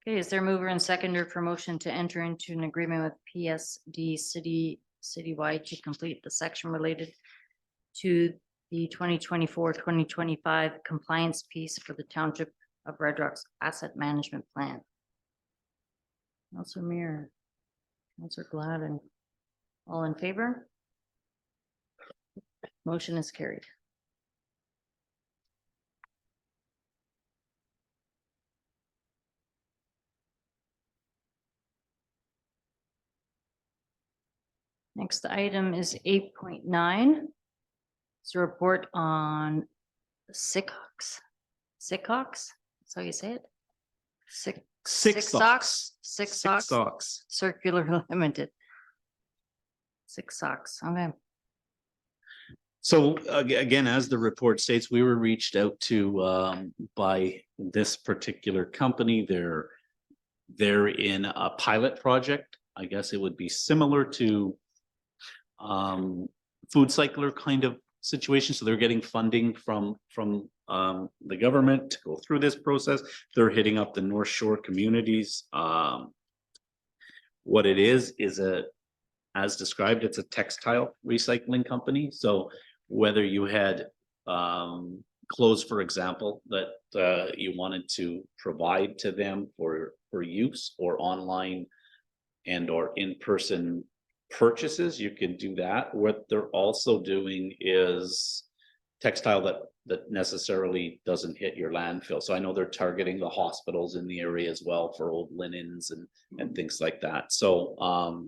Okay, is there a mover and seconder for motion to enter into an agreement with PSD citywide to complete the section related to the 2024-2025 compliance piece for the Township of Red Rock's asset management plan? Councillor Mir, Councillor Gladden, all in favor? Motion is carried. Next item is 8.9. It's a report on Sickox. Sickox, that's how you say it? Sickox Circular Limited. Sickox, okay. So again, as the report states, we were reached out to by this particular company. They're in a pilot project. I guess it would be similar to food cycler kind of situation. So they're getting funding from the government to go through this process. They're hitting up the North Shore communities. What it is as described, it's a textile recycling company. So whether you had clothes, for example, that you wanted to provide to them for use, or online and or in-person purchases, you can do that. What they're also doing is textile that necessarily doesn't hit your landfill. So I know they're targeting the hospitals in the area as well for old linens and things like that. So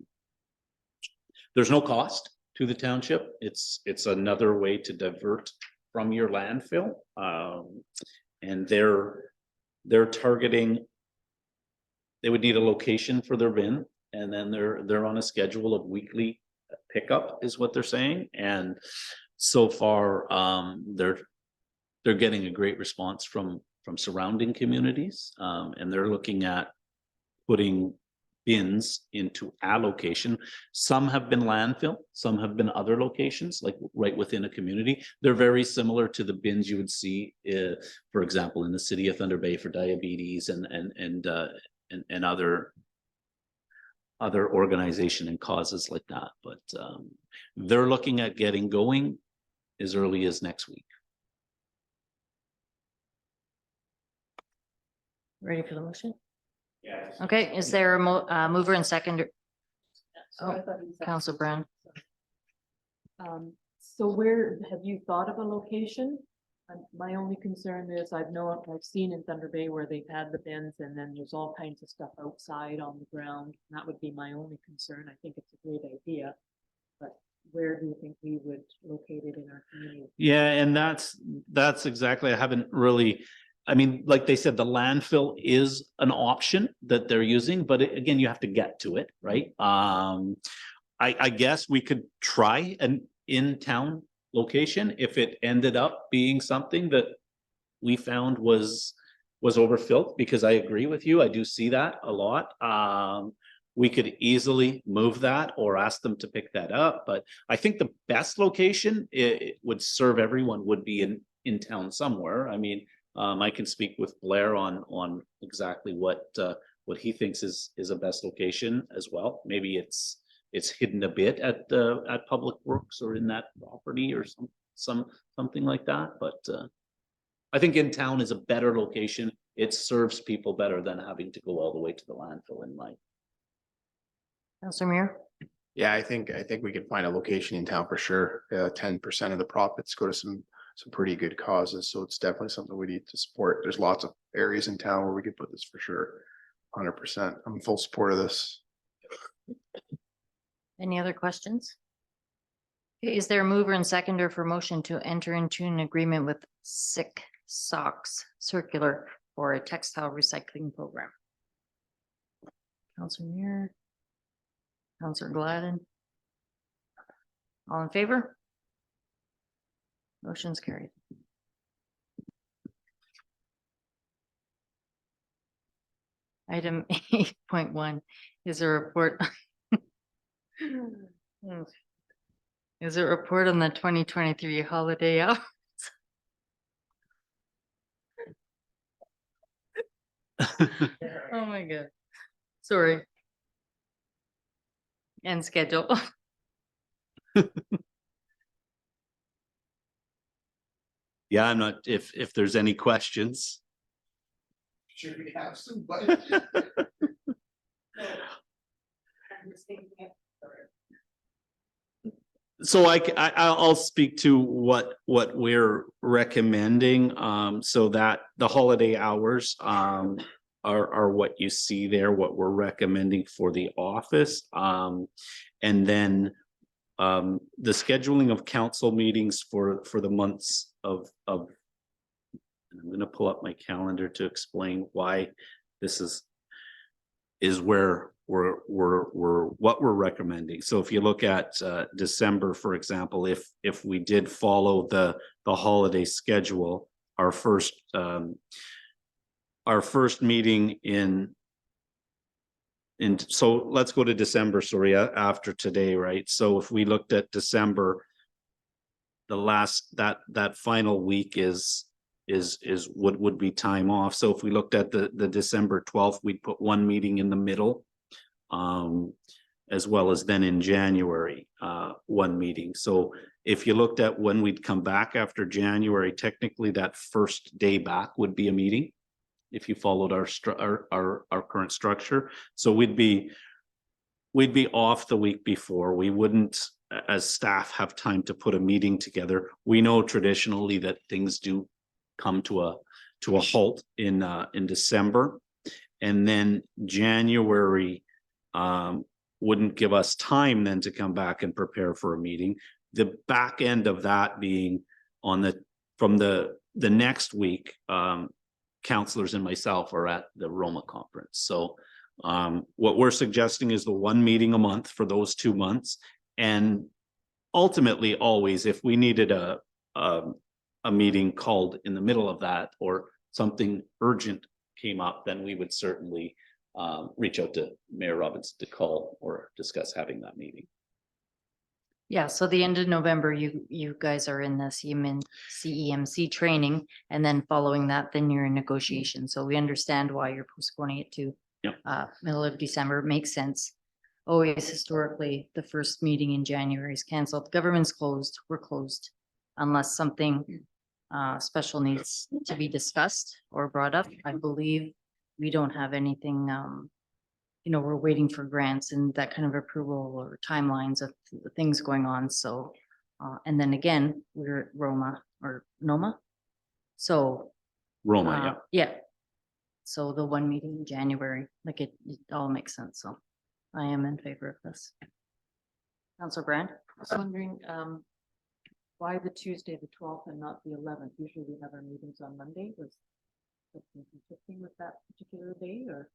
there's no cost to the township. It's another way to divert from your landfill. And they're targeting, they would need a location for their bin, and then they're on a schedule of weekly pickup is what they're saying. And so far they're getting a great response from surrounding communities, and they're looking at putting bins into a location. Some have been landfill, some have been other locations, like right within a community. They're very similar to the bins you would see, for example, in the city of Thunder Bay for diabetes and other organization and causes like that. But they're looking at getting going as early as next week. Ready for the motion? Yes. Okay, is there a mover and seconder? Oh, Council Brown. So where, have you thought of a location? My only concern is I've seen in Thunder Bay where they've had the bins and then there's all kinds of stuff outside on the ground. That would be my only concern. I think it's a great idea. But where do you think we would locate it in our community? Yeah, and that's exactly, I haven't really, I mean, like they said, the landfill is an option that they're using, but again, you have to get to it, right? I guess we could try an in-town location if it ended up being something that we found was overfilled, because I agree with you. I do see that a lot. We could easily move that or ask them to pick that up, but I think the best location it would serve everyone would be in town somewhere. I mean, I can speak with Blair on exactly what he thinks is a best location as well. Maybe it's hidden a bit at Public Works or in that property or something like that. But I think in town is a better location. It serves people better than having to go all the way to the landfill in my. Councilor Muir? Yeah, I think we could find a location in town for sure. 10% of the profits go to some pretty good causes. So it's definitely something we need to support. There's lots of areas in town where we could put this for sure. 100%. I'm in full support of this. Any other questions? Okay, is there a mover and seconder for motion to enter into an agreement with Sick Socks Circular for a textile recycling program? Councilor Muir? Councilor Gladden? All in favor? Motion's carried. Item 8.1 is a report. Is a report on the 2023 holiday hours. Oh my God. Sorry. And schedule. Yeah, I'm not, if there's any questions. Should we have some? So I'll speak to what we're recommending, so that the holiday hours, are what you see there, what we're recommending for the office. And then, the scheduling of council meetings for the months of, I'm gonna pull up my calendar to explain why this is where we're what we're recommending. So if you look at December, for example, if we did follow the holiday schedule, our first meeting so let's go to December, sorry, after today, right? So if we looked at December, the last that final week is what would be time off. So if we looked at the December 12th, we'd put one meeting in the middle, as well as then in January, one meeting. So if you looked at when we'd come back after January, technically that first day back would be a meeting if you followed our current structure. So we'd be off the week before. We wouldn't, as staff, have time to put a meeting together. We know traditionally that things do come to a halt in December, and then January wouldn't give us time then to come back and prepare for a meeting. The back end of that being from the next week, councillors and myself are at the Roma conference. So what we're suggesting is the one meeting a month for those 2 months, and ultimately always, if we needed a meeting called in the middle of that or something urgent came up, then we would certainly reach out to Mayor Robbins to call or discuss having that meeting. Yeah, so the end of November, you guys are in the CEMC training, and then following that, then you're in negotiation. So we understand why you're postponing it to Yep. middle of December. It makes sense. Always historically, the first meeting in January is canceled. The government's closed, we're closed. Unless something special needs to be discussed or brought up. I believe we don't have anything, you know, we're waiting for grants and that kind of approval or timelines of the things going on. So, and then again, we're at Roma or Noma. So, Roma, yeah. yeah. So the one meeting in January, like it all makes sense. So I am in favor of this. Councilor Brand? I was wondering, why the Tuesday, the 12th and not the 11th? Usually we have our meetings on Monday. Was something conflicting with that particular day or?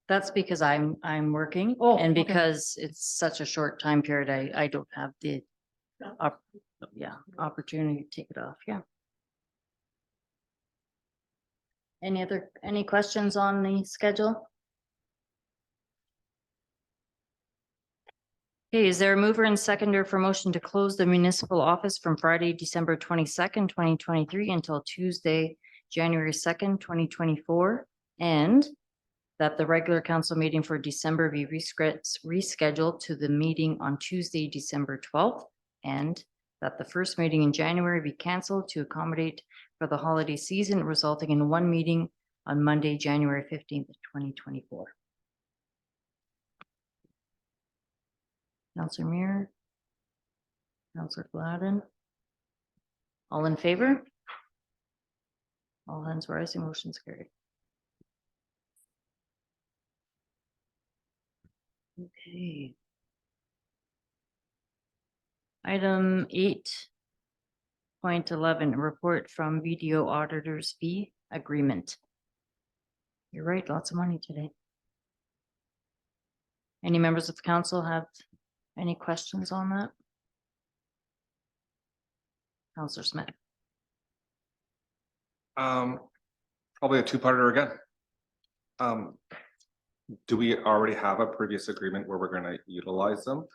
That's because I'm working Oh, and okay. because it's such a short time period, I don't have the opportunity to take it off. Yeah. Any questions on the schedule? Okay, is there a mover and seconder for motion to close the municipal office from Friday, December 22nd, 2023 until Tuesday, January 2nd, 2024? And that the regular council meeting for December be rescheduled to the meeting on Tuesday, December 12th, and that the first meeting in January be canceled to accommodate for the holiday season, resulting in one meeting on Monday, January 15th, 2024. Councilor Muir. Councilor Gladden. All in favor? All hands rising, motion's carried. Okay. Item 8.11, report from BDO auditors fee agreement. You're right, lots of money today. Any members of the council have any questions on that? Councilor Smith. Probably a two-parter again. Do we already have a previous agreement where we're gonna utilize them?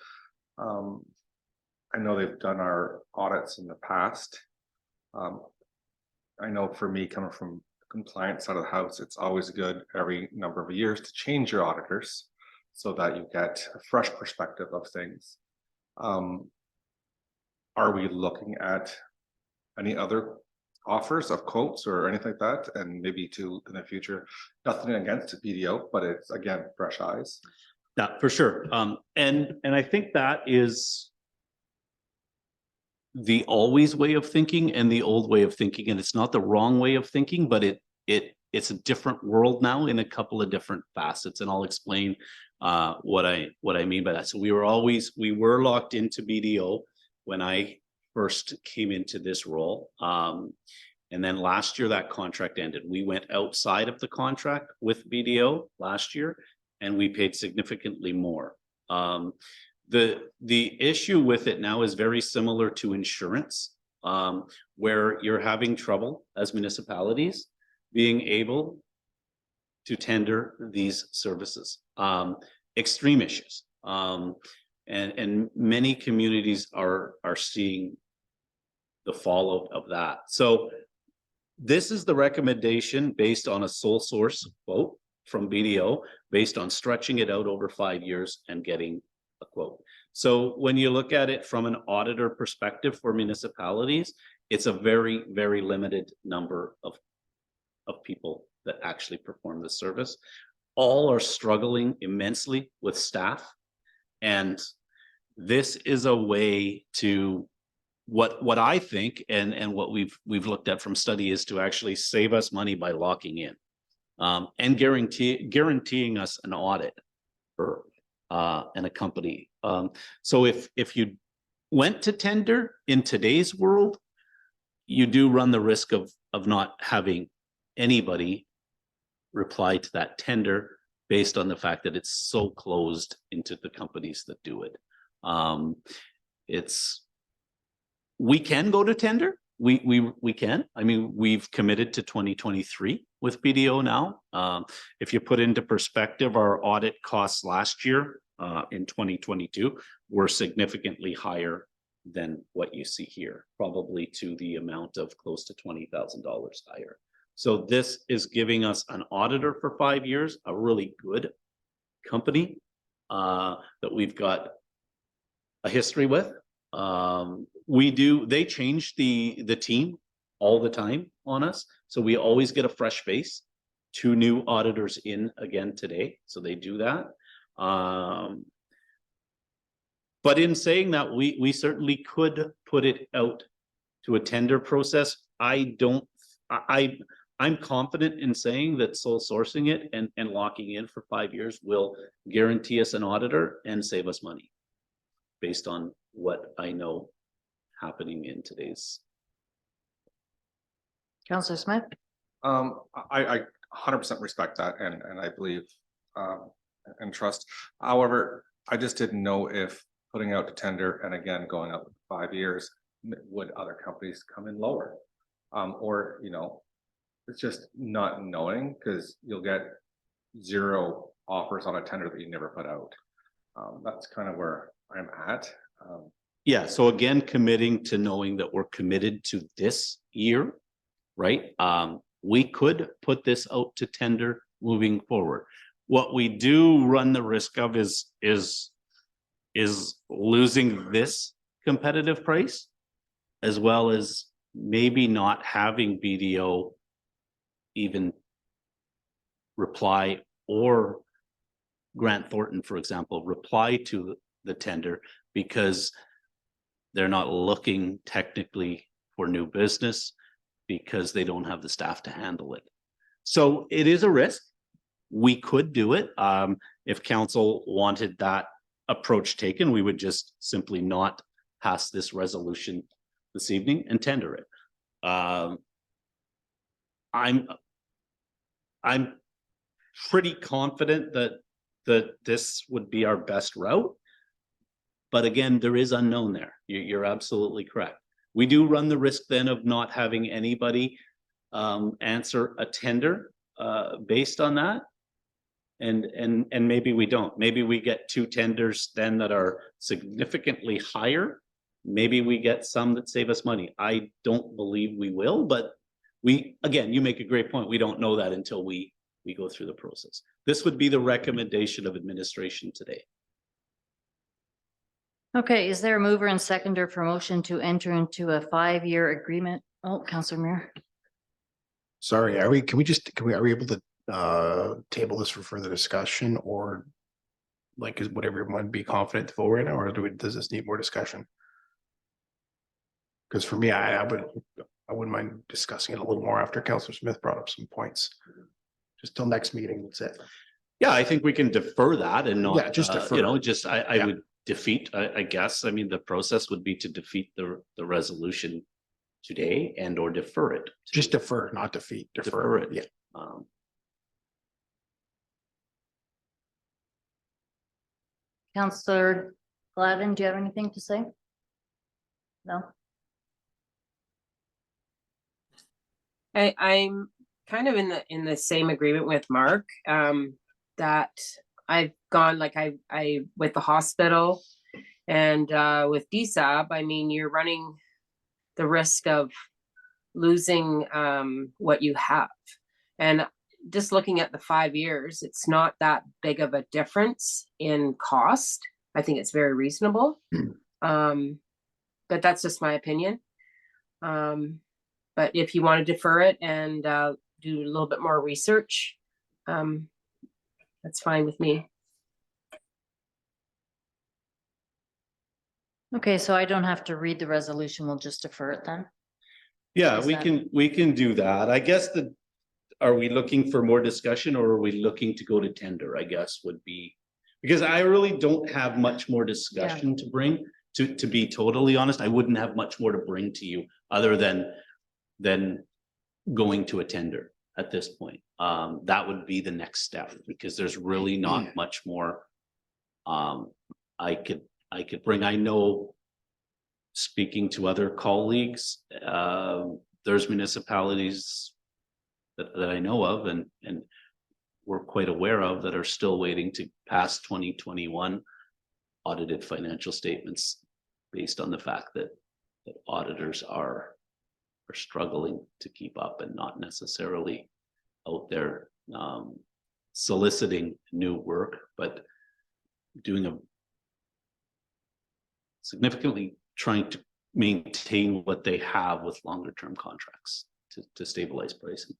I know they've done our audits in the past. I know for me, coming from the compliance side of the house, it's always good every number of years to change your auditors so that you get a fresh perspective of things. Are we looking at any other offers of quotes or anything like that? And maybe to in the future, nothing against BDO, but it's again, fresh eyes. Yeah, for sure. And I think that is the always way of thinking and the old way of thinking. And it's not the wrong way of thinking, but it's a different world now in a couple of different facets. And I'll explain what I mean by that. So we were locked into BDO when I first came into this role. And then last year that contract ended. We went outside of the contract with BDO last year and we paid significantly more. The issue with it now is very similar to insurance, where you're having trouble as municipalities being able to tender these services, extreme issues. And many communities are seeing the fallout of that. So this is the recommendation based on a sole source quote from BDO, based on stretching it out over 5 years and getting a quote. So when you look at it from an auditor perspective for municipalities, it's a very, very limited number of people that actually perform this service. All are struggling immensely with staff. And this is a way to what I think and what we've looked at from study is to actually save us money by locking in and guaranteeing us an audit for and a company. So if you went to tender in today's world, you do run the risk of not having anybody reply to that tender based on the fact that it's so closed into the companies that do it. We can go to tender. We can. I mean, we've committed to 2023 with BDO now. If you put into perspective, our audit costs last year in 2022 were significantly higher than what you see here, probably to the amount of close to $20,000 higher. So this is giving us an auditor for 5 years, a really good company that we've got a history with. They change the team all the time on us. So we always get a fresh face, 2 new auditors in again today. So they do that. But in saying that, we certainly could put it out to a tender process. I'm confident in saying that sole sourcing it and locking in for 5 years will guarantee us an auditor and save us money based on what I know happening in today's. Counselor Smith? I 100% respect that and I believe and trust. However, I just didn't know if putting out to tender and again going up 5 years, would other companies come in lower? Or, you know, it's just not knowing, because you'll get 0 offers on a tender that you never put out. That's kind of where I'm at. Yeah, so again, committing to knowing that we're committed to this year, right? We could put this out to tender moving forward. What we do run the risk of is losing this competitive price, as well as maybe not having BDO even reply, or Grant Thornton, for example, reply to the tender because they're not looking technically for new business because they don't have the staff to handle it. So it is a risk. We could do it. If council wanted that approach taken, we would just simply not pass this resolution this evening and tender it. I'm pretty confident that this would be our best route. But again, there is unknown there. You're absolutely correct. We do run the risk then of not having anybody answer a tender based on that. And maybe we don't. Maybe we get 2 tenders then that are significantly higher. Maybe we get some that save us money. I don't believe we will, but again, you make a great point. We don't know that until we go through the process. This would be the recommendation of administration today. Okay, is there a mover and seconder for motion to enter into a 5-year agreement? Oh, Counselor Muir. Sorry, are we able to table this for further discussion, or like, would everyone be confident to vote right now, or does this need more discussion? Because for me, I wouldn't mind discussing it a little more after Councillor Smith brought up some points. Just till next meeting, that's it. Yeah, I think we can defer that and not, Yeah, just defer. you know, just I Yeah. would defeat, I guess. I mean, the process would be to defeat the resolution today and or defer it. Just defer, not defeat. Defer it. Yeah. Counselor Gladden, do you have anything to say? No? I'm kind of in the same agreement with Mark, that I've gone, like I with the hospital and with DSAB, I mean, you're running the risk of losing what you have. And just looking at the 5 years, it's not that big of a difference in cost. I think it's very reasonable. But that's just my opinion. But if you want to defer it and do a little bit more research, that's fine with me. Okay, so I don't have to read the resolution. We'll just defer it then. Yeah, Is we can do that. I guess are we looking for more discussion, or are we looking to go to tender, I guess would be, because I really don't have much more discussion to bring, to be totally honest. I wouldn't have much more to bring to you other than going to a tender at this point. That would be the next step, because there's really not much more I could bring. I know, speaking to other colleagues, there's municipalities that I know of and we're quite aware of that are still waiting to pass 2021 audited financial statements based on the fact that auditors are struggling to keep up and not necessarily out there soliciting new work, but doing a significantly trying to maintain what they have with longer term contracts to stabilize pricing.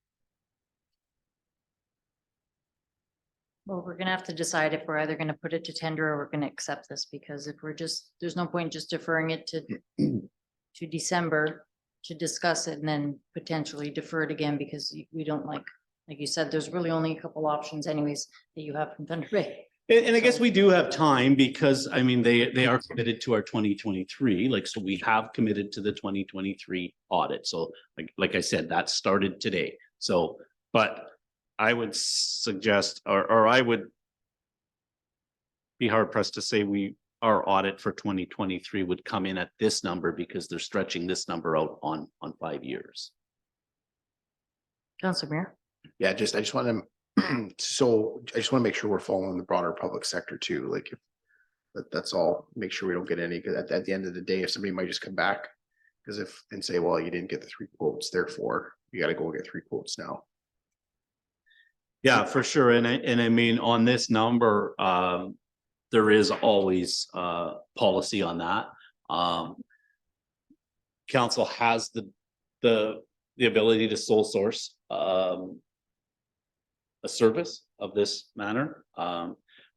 Well, we're gonna have to decide if we're either gonna put it to tender or we're gonna accept this, because if we're just, there's no point just deferring it to December to discuss it and then potentially defer it again, because we don't like you said, there's really only a couple options anyways that you have from Thunder Bay. And I guess we do have time because, I mean, they are committed to our 2023, like, so we have committed to the 2023 audit. So like I said, that started today. So, but I would suggest, or I would be hard pressed to say our audit for 2023 would come in at this number because they're stretching this number out on 5 years. Councilor Mayor. Yeah, I just want to, so I just want to make sure we're following the broader public sector too. Like if that's all, make sure we don't get any, because at the end of the day, if somebody might just come back and say, well, you didn't get the 3 quotes, therefore you got to go get 3 quotes now. Yeah, for sure. And I mean, on this number, there is always policy on that. Council has the ability to sole source a service of this manner. But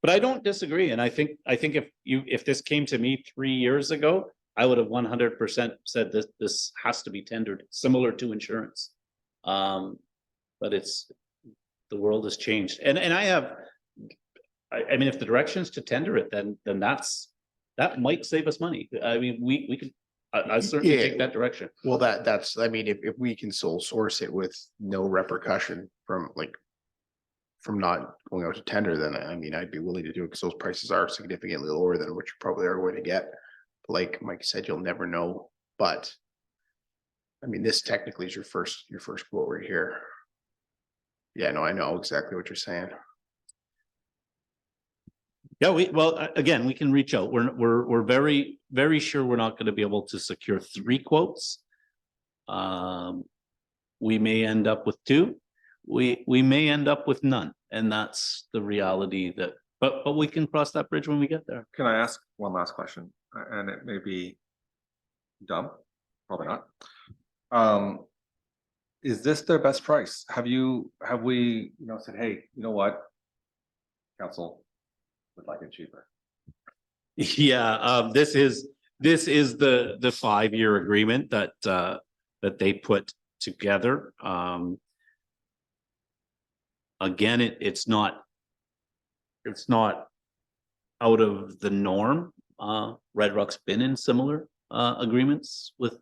I don't disagree. And I think if this came to me 3 years ago, I would have 100% said this has to be tendered, similar to insurance. But the world has changed. And I mean, if the direction is to tender it, then that might save us money. I mean, we could, I certainly take that direction. Well, that's, I mean, if we can sole source it with no repercussion from not going out to tender, then I mean, I'd be willing to do it because those prices are significantly lower than what you probably are going to get. Like Mike said, you'll never know, but I mean, this technically is your first quote right here. Yeah, no, I know exactly what you're saying. Yeah, again, we can reach out. We're very, very sure we're not going to be able to secure 3 quotes. We may end up with 2. We may end up with none, and that's the reality that. But we can cross that bridge when we get there. Can I ask one last question? And it may be dumb, probably not. Is this their best price? Have we said, hey, you know what? Council would like it cheaper. Yeah, this is the 5-year agreement that they put together. Again, it's not out of the norm. Red Rock's been in similar agreements with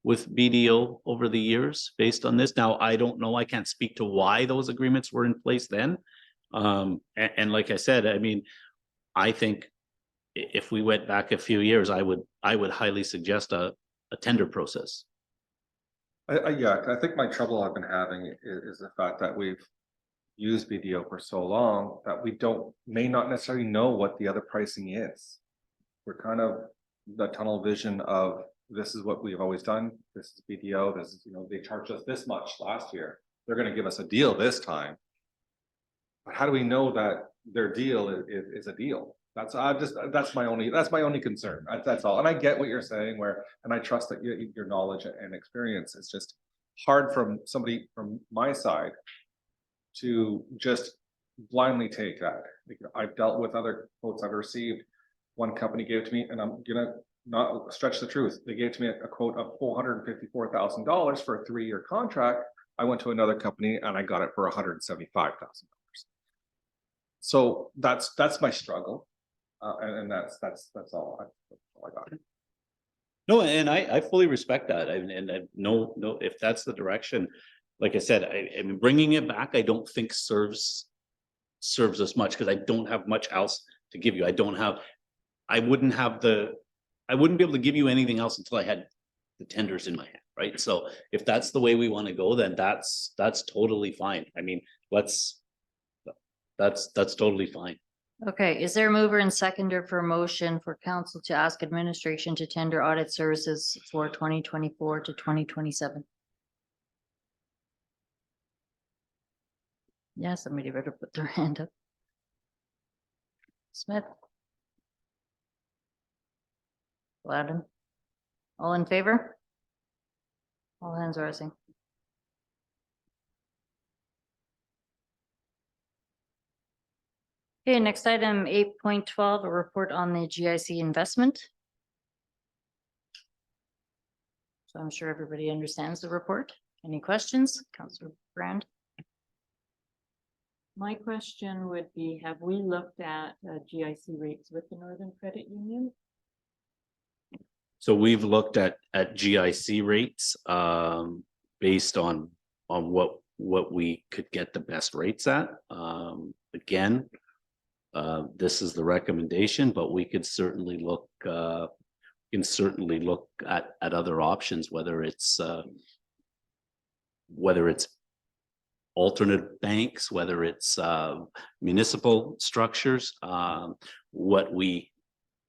BDO over the years based on this. Now, I don't know, I can't speak to why those agreements were in place then. And like I said, I mean, I think if we went back a few years, I would highly suggest a tender process. Yeah, I think my trouble I've been having is the fact that we've used BDO for so long that we may not necessarily know what the other pricing is. We're kind of the tunnel vision of this is what we've always done. This is BDO. This is, they charged us this much last year. They're going to give us a deal this time. But how do we know that their deal is a deal? That's my only concern. That's all. And I get what you're saying and I trust that your knowledge and experience is just hard from somebody from my side to just blindly take that. I've dealt with other quotes I've received. One company gave to me, and I'm gonna not stretch the truth. They gave to me a quote of $454,000 for a 3-year contract. I went to another company and I got it for $175,000. So that's my struggle, and that's all I got. No, and I fully respect that. And no, if that's the direction, like I said, I mean, bringing it back, I don't think serves us much because I don't have much else to give you. I wouldn't be able to give you anything else until I had the tenders in my hand. right? So if that's the way we want to go, then that's totally fine. I mean, that's totally fine. Okay, is there a mover and seconder for a motion for council to ask administration to tender audit services for 2024 to 2027? Yeah, somebody better put their hand up. Smith. Loudon. All in favor? All hands rising. Okay, next item 8.12, a report on the GIC investment. So I'm sure everybody understands the report. Any questions? Councillor Brand? My question would be, have we looked at GIC rates with the Northern Credit Union? So we've looked at GIC rates based on what we could get the best rates at. Again, this is the recommendation, but we could certainly look at other options, whether it's alternate banks, whether it's municipal structures. What we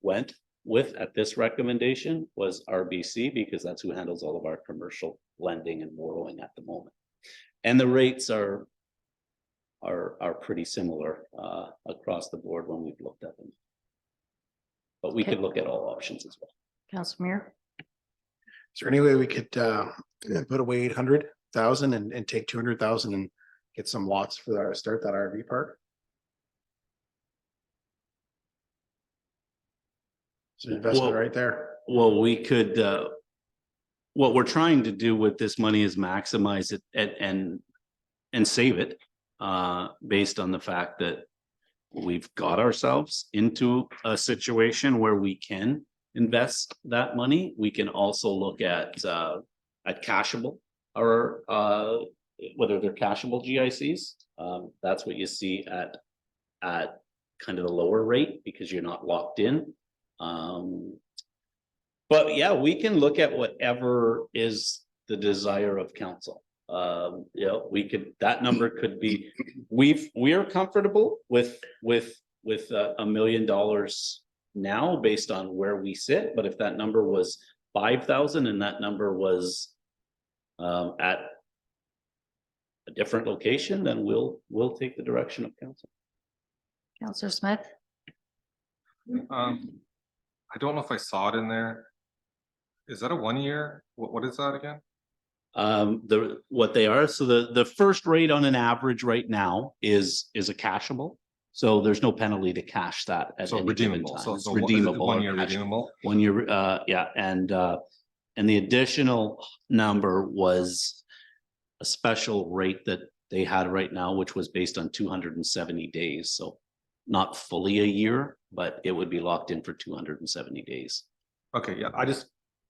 went with at this recommendation was RBC, because that's who handles all of our commercial lending and borrowing at the moment. And the rates are pretty similar across the board when we've looked at them. But we could look at all options as well. Councillor Muir? Is there any way we could put away 800,000 and take 200,000 and get some lots for that, start that RV park? It's an investment Well- right there. Well, we could, what we're trying to do with this money is maximize it and save it based on the fact that we've got ourselves into a situation where we can invest that money. We can also look at cashable or whether they're cashable GICs. That's what you see at kind of the lower rate because you're not locked in. But yeah, we can look at whatever is the desire of council. You know, we could, that number could be, we are comfortable with $1 million now based on where we sit. But if that number was 5,000 and that number was at a different location, then we'll take the direction of council. Councillor Smith? I don't know if I saw it in there. Is that a 1 year? What is that again? What they are, so the first rate on an average right now is a cashable. So there's no penalty to cash that at So any given redeemable. time. So It's so what is it, redeemable. 1 or year cashable. redeemable? 1 year, yeah, and the additional number was a special rate that they had right now, which was based on 270 days. So not fully a year, but it would be locked in for 270 days. Okay, yeah,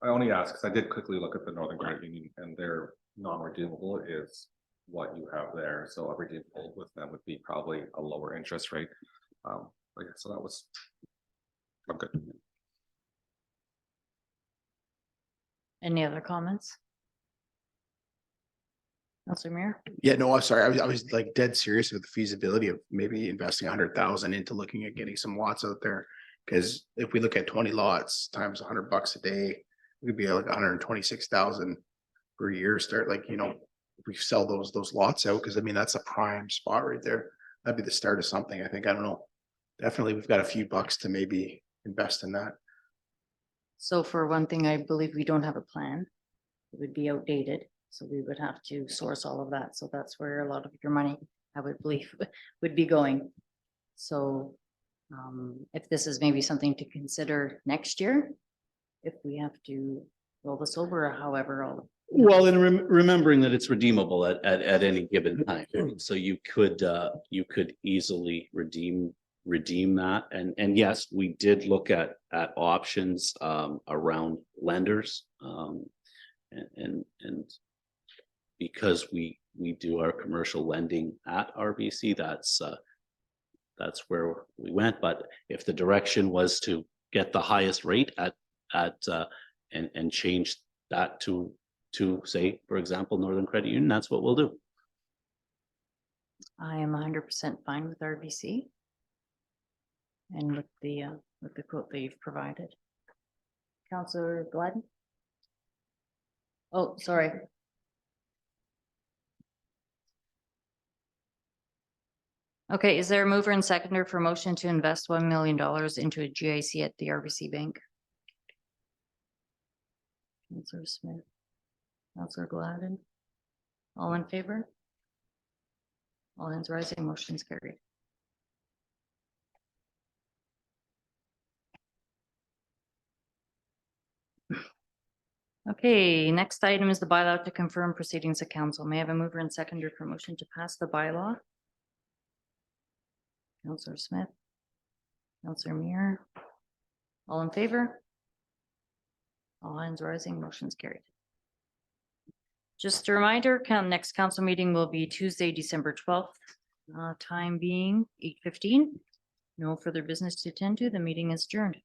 I only asked because I did quickly look at the Northern Credit Union and their non-redeemable is what you have there. So a redeemable with them would be probably a lower interest rate. But yeah, so that was, I'm good. Any other comments? Councillor Muir? Yeah, no, I'm sorry. I was like dead serious with the feasibility of maybe investing 100,000 into looking at getting some lots out there. Because if we look at 20 lots times $100 a day, it could be like 126,000 per year. Start like, you know, if we sell those lots out, because I mean, that's a prime spot right there. That'd be the start of something. I think, I don't know. Definitely, we've got a few bucks to maybe invest in that. So for one thing, I believe we don't have a plan. It would be outdated, so we would have to source all of that. So that's where a lot of your money, I would believe, would be going. So if this is maybe something to consider next year, if we have to roll this over, or however, I'll. Well, and remembering that it's redeemable at any given time, so you could easily redeem that. And yes, we did look at options around lenders, and because we do our commercial lending at RBC, that's where we went. But if the direction was to get the highest rate and change that to to say, for example, Northern Credit Union, that's what we'll do. I am 100% fine with RBC. And with the quote that you've provided. Counselor Gladden? Oh, sorry. Okay, is there a mover and seconder for motion to invest $1 million into a GIC at the RBC Bank? Counselor Smith. Counselor Gladden. All in favor? All hands rising, motion's carried. Okay, next item is the bylaw to confirm proceedings of council. May I have a mover and seconder for motion to pass the bylaw? Counselor Smith. Counselor Muir. All in favor? All hands rising, motion's carried. Just a reminder, next council meeting will be Tuesday, December 12th, time being 8:15. No further business to attend to. The meeting is adjourned.